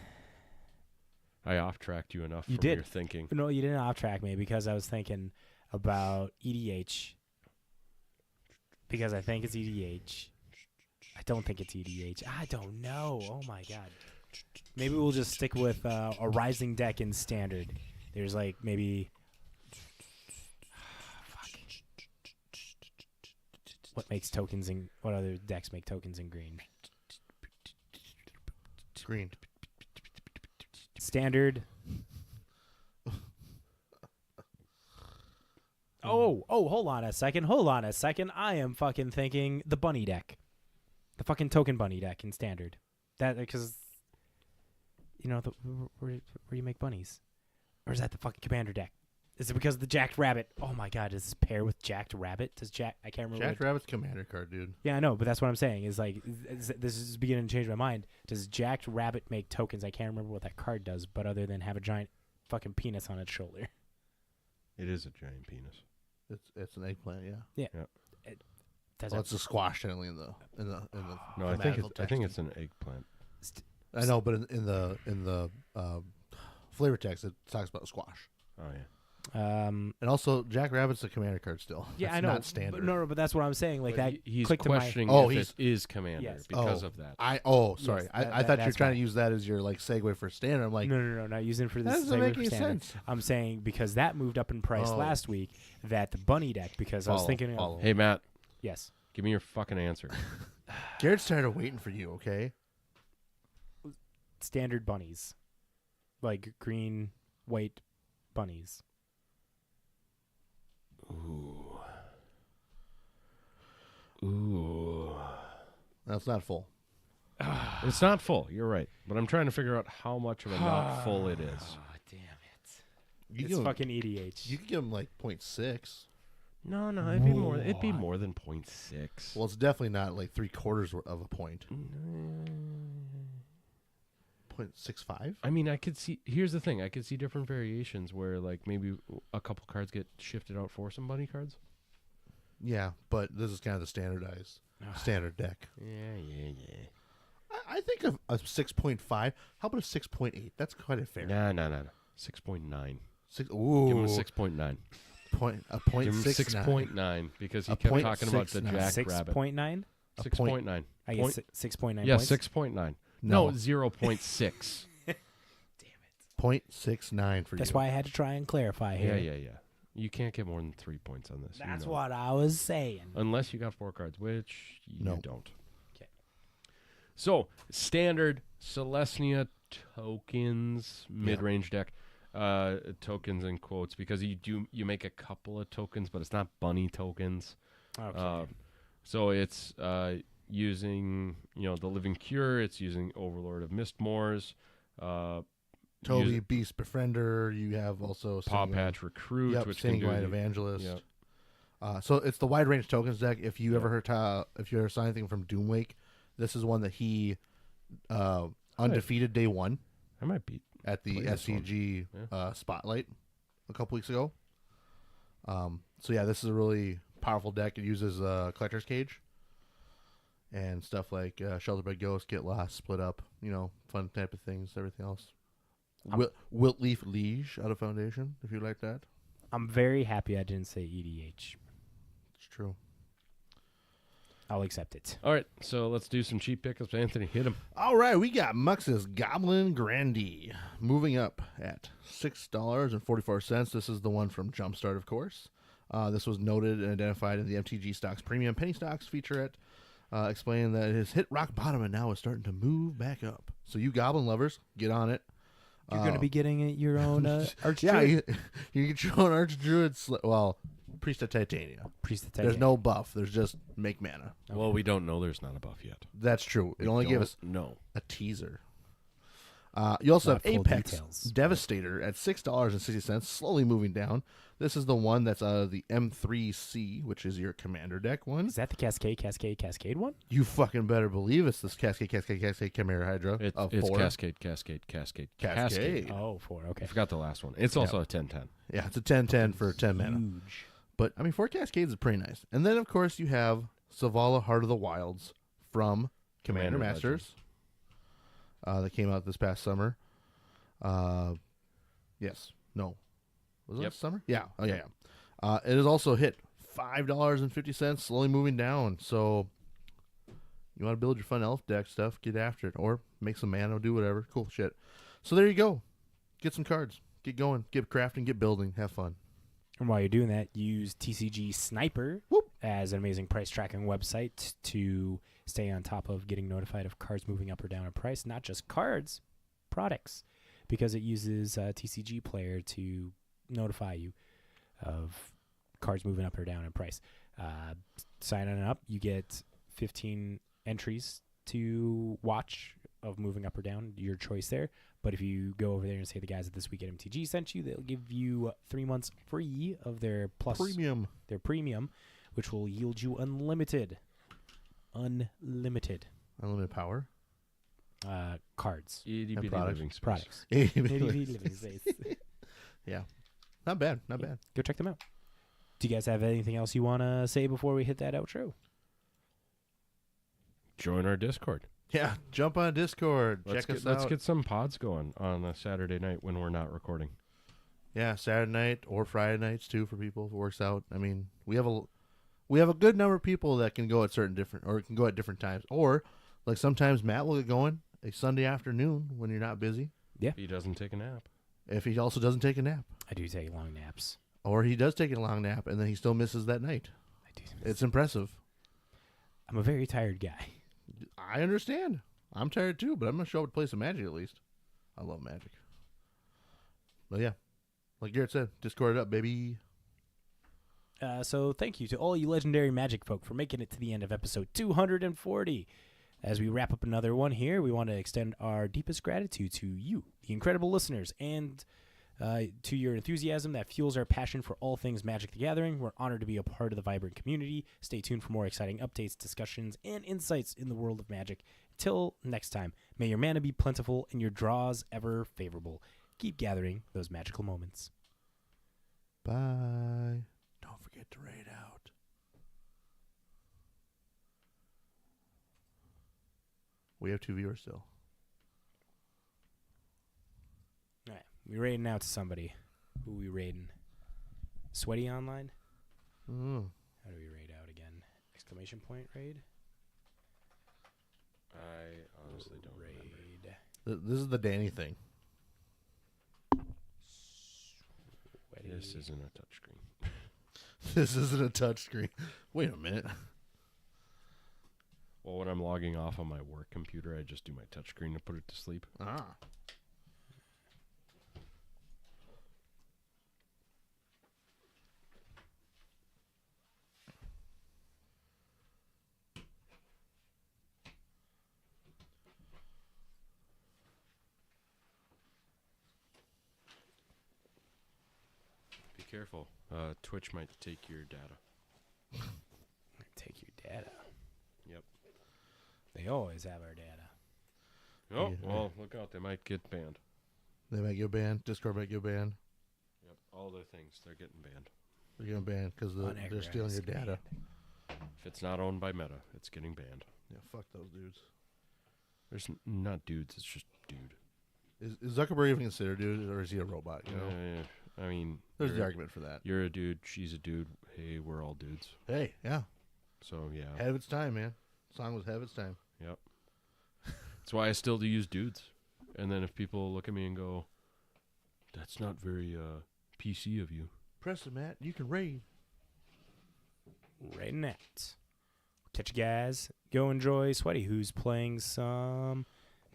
I off-tracked you enough You from did. your thinking. No, you didn't off track me because I was thinking about EDH. Because I think it's EDH. I don't think it's EDH. I don't know. Oh my god. Maybe we'll just stick with a rising deck in standard. There's like maybe. Fuck. What makes tokens in? What other decks make tokens in green? Green. Standard. Oh, hold on a second. I am fucking thinking the bunny deck. The fucking token bunny deck in standard. That because where you make bunnies, or is that the fucking commander deck? Is it because of the Jacked Rabbit? Oh my God, does this pair with Jacked Rabbit? I can't remember. Jack Rabbit's commander card, dude. Yeah, I know, but that's what I'm saying. Is like this is beginning to change my mind. Does Jacked Rabbit make tokens? I can't remember what that card does, but other than have a giant fucking penis on its shoulder. It is a giant penis. It's an eggplant, yeah. That's It's a squash generally in the No, I think it's an eggplant. I know, but in the flavor text it talks about squash. Oh yeah. And also Jack Rabbit's a commander card still. Yeah, That's I know. Not standard. But no, but that's what I'm saying. Like But that. he's clicked to my- questioning Oh, if he's- it is commander Yes. because of that. Sorry. Yes, I thought you were that's trying fine. to use that as your like segue for standard. I'm like, No, not using it for that this. doesn't make any sense. I'm saying because that moved up in price Oh. last week. That the bunny deck because I was thinking. Follow. Hey Matt, Yes. give me your fucking answer. Garrett's tired of waiting for you. Okay. Standard bunnies, like green, white bunnies. Ooh. That's not full. It's not full. You're right, but I'm trying to figure out how much of a not full it is. Oh, damn it! You It's give him, fucking EDH. you could give him like 0.6. No, it'd be more. It'd be more than 0.6. Well, it's definitely not like 3/4 of a point. 0.65. I mean, I could see. Here's the thing: I could see different variations where, like, maybe a couple cards get shifted out for some bunny cards. Yeah, but this is kind of the standard deck. Yeah. I think of a 6.5. How about a 6.8? That's quite a fair. No. 6.9. Ooh, Give him a 6.9. a point Give him 6.9. 6.9 because he A kept point talking about the 6.9. Jack Rabbit. 6.9. 6.9. I guess 6.9. Yeah, points. 6.9. No. No, 0.6. 0.69 for That's you. why I had to try and clarify here. Yeah. You can't get more than 3 points on this. That's you know. what I was saying. Unless you got 4 cards, which you No. don't. 'Kay. So, standard Celestia tokens mid-range deck. Tokens in quotes because you make a couple of tokens, but it's not bunny tokens. Okay. So it's using the Living Cure. It's using Overlord of Mistmoors. Toby, Beast Befriender. You have also Paw Patch Recruit, Yep, which can do Sanguine the- Evangelist. Yep. So it's the wide range tokens deck. If you ever heard, if you ever saw anything from Doomwake, this is one that he undefeated day one I might beat. at the Play this one. SCG Spotlight a couple weeks ago. So yeah, this is a really powerful deck. It uses Collector's Cage and stuff like Shelter by Ghost, Get Lost, Split Up, fun type of things, everything else. Wiltleaf Liege out of Foundation, if you like that. I'm very happy I didn't say EDH. It's true. I'll accept it. All right, so let's do some cheap pickups. Anthony, hit him. All right, we got Mux's Goblin Grandee moving up at $6.44. This is the one from Jumpstart, of course. This was noted and identified in the MTG Stocks Premium Penny Stocks featurette, explaining that it has hit rock bottom and now is starting to move back up. So you Goblin lovers, get on it. You're going to be getting your own Archdruid? Yeah, you get your own Archdruid. Priest of Titania. Priest of There's Titania. no buff. There's just make mana. Well, we don't know. There's not a buff yet. That's true. It only gave us No. a teaser. You also Not have full Apex details. Devastator at $6.60, slowly moving down. This is the one that's the M3C, which is your commander deck one. Is that the Cascade one? You fucking better believe it's this Cascade Chimera Hydra It's of 4. Cascade. Oh, 4. Okay. I forgot the last one. It's also a 10/10. Yeah, it's a 10/10 for 10 mana. Huge. But, 4 Cascades is pretty nice. And then, of course, you have Zavala Heart of the Wilds from Commander Masters. That came out this past summer. Yes. No. Was it Yep. summer? Yeah. Oh, yeah. It has also hit $5.50, slowly moving down. So you want to build your fun elf deck stuff, get after it. Or make some mana, do whatever. Cool shit. So there you go. Get some cards. Get going. Get crafting. Get building. Have fun. And while you're doing that, use TCG Sniper Whoop. as an amazing price tracking website to stay on top of getting notified of cards moving up or down in price. Not just cards, products, because it uses TCG Player to notify you of cards moving up or down in price. Signing up, you get 15 entries to watch of moving up or down, your choice there. But if you go over there and say the guys at This Week at MTG sent you, they'll give you 3 months free of their plus their premium, which will yield you unlimited power. Cards. Itty bitty products. living space. Products. Living space. Yeah, not bad, not bad. Go check them out. Do you guys have anything else you want to say before we hit that outro? Join our Discord. Yeah, jump on Discord. Check us out. Let's get some pods going on a Saturday night when we're not recording. Yeah, Saturday night or Friday nights too for people if it works out. I mean, we have a good number of people that can go at different times. Or like sometimes Matt will get going a Sunday afternoon when you're not busy. Yeah. He doesn't take a nap. If he also doesn't take a nap. I do take long naps. Or he does take a long nap and then he still misses that night. I do. It's impressive. I'm a very tired guy. I understand. I'm tired too, but I'm going to show up to play some Magic at least. I love Magic. But yeah, like Garrett said, Discord it up, baby. So thank you to all you legendary Magic folk for making it to the end of episode 240. As we wrap up another one here, we want to extend our deepest gratitude to you, the incredible listeners, and to your enthusiasm that fuels our passion for all things Magic the Gathering. We're honored to be a part of the vibrant community. Stay tuned for more exciting updates, discussions, and insights in the world of Magic. Till next time, may your mana be plentiful and your draws ever favorable. Keep gathering those magical moments. Bye. Don't forget to raid out. We have 2 viewers still. All right, we raiding out to somebody. Who we raiding? Sweaty Online? Mm. How do we raid out again? Exclamation point raid? I honestly don't Raid. remember. This is the Danny thing. Sweaty. This isn't a touchscreen. This isn't a touchscreen. Wait a minute. Well, when I'm logging off on my work computer, I just do my touchscreen to put it to sleep. Ah. Be careful. Twitch might take your data. Take your data. Yep. They always have our data. Oh, Yeah. well, look out. They might get banned. They might get banned. Discord might get banned. Yep. All their things, they're getting banned. They're getting banned because they're stealing your data. If it's not owned by Meta, it's getting banned. Yeah, fuck those dudes. There's not dudes, it's just dude. Is Zuckerberg even considered dude, or is he a robot? You know, I mean, there's you're- the argument for that. You're a dude, she's a dude. Hey, we're all dudes. Hey, yeah, So, yeah. ahead of its time, man. Song was ahead of its time. Yep. That's why I still do use dudes. And then if people look at me and go, that's not very PC of you. Preston, Matt, you can raid. Raiding that. Catch you guys. Go enjoy Sweaty, who's playing some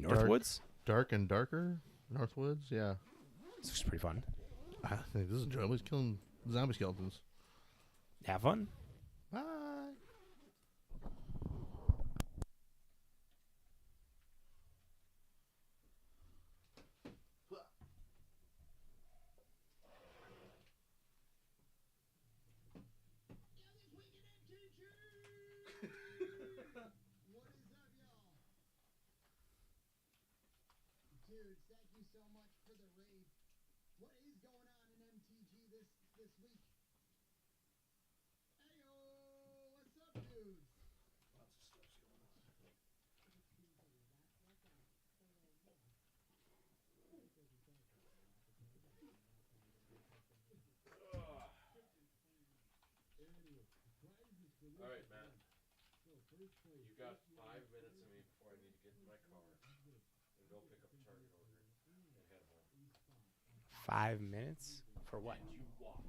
Northwoods. Dark and darker. Northwoods, yeah. This looks pretty fun. I think this is enjoyable. He's killing zombie skeletons. Have fun. Bye. Dudes, thank you so much for the raid. What is going on in MTG this week? Heyo, what's up, dudes? All right, Matt. You got 5 minutes of me before I need to get in my car and go pick up a target order and head home. 5 minutes? For what? And you watch.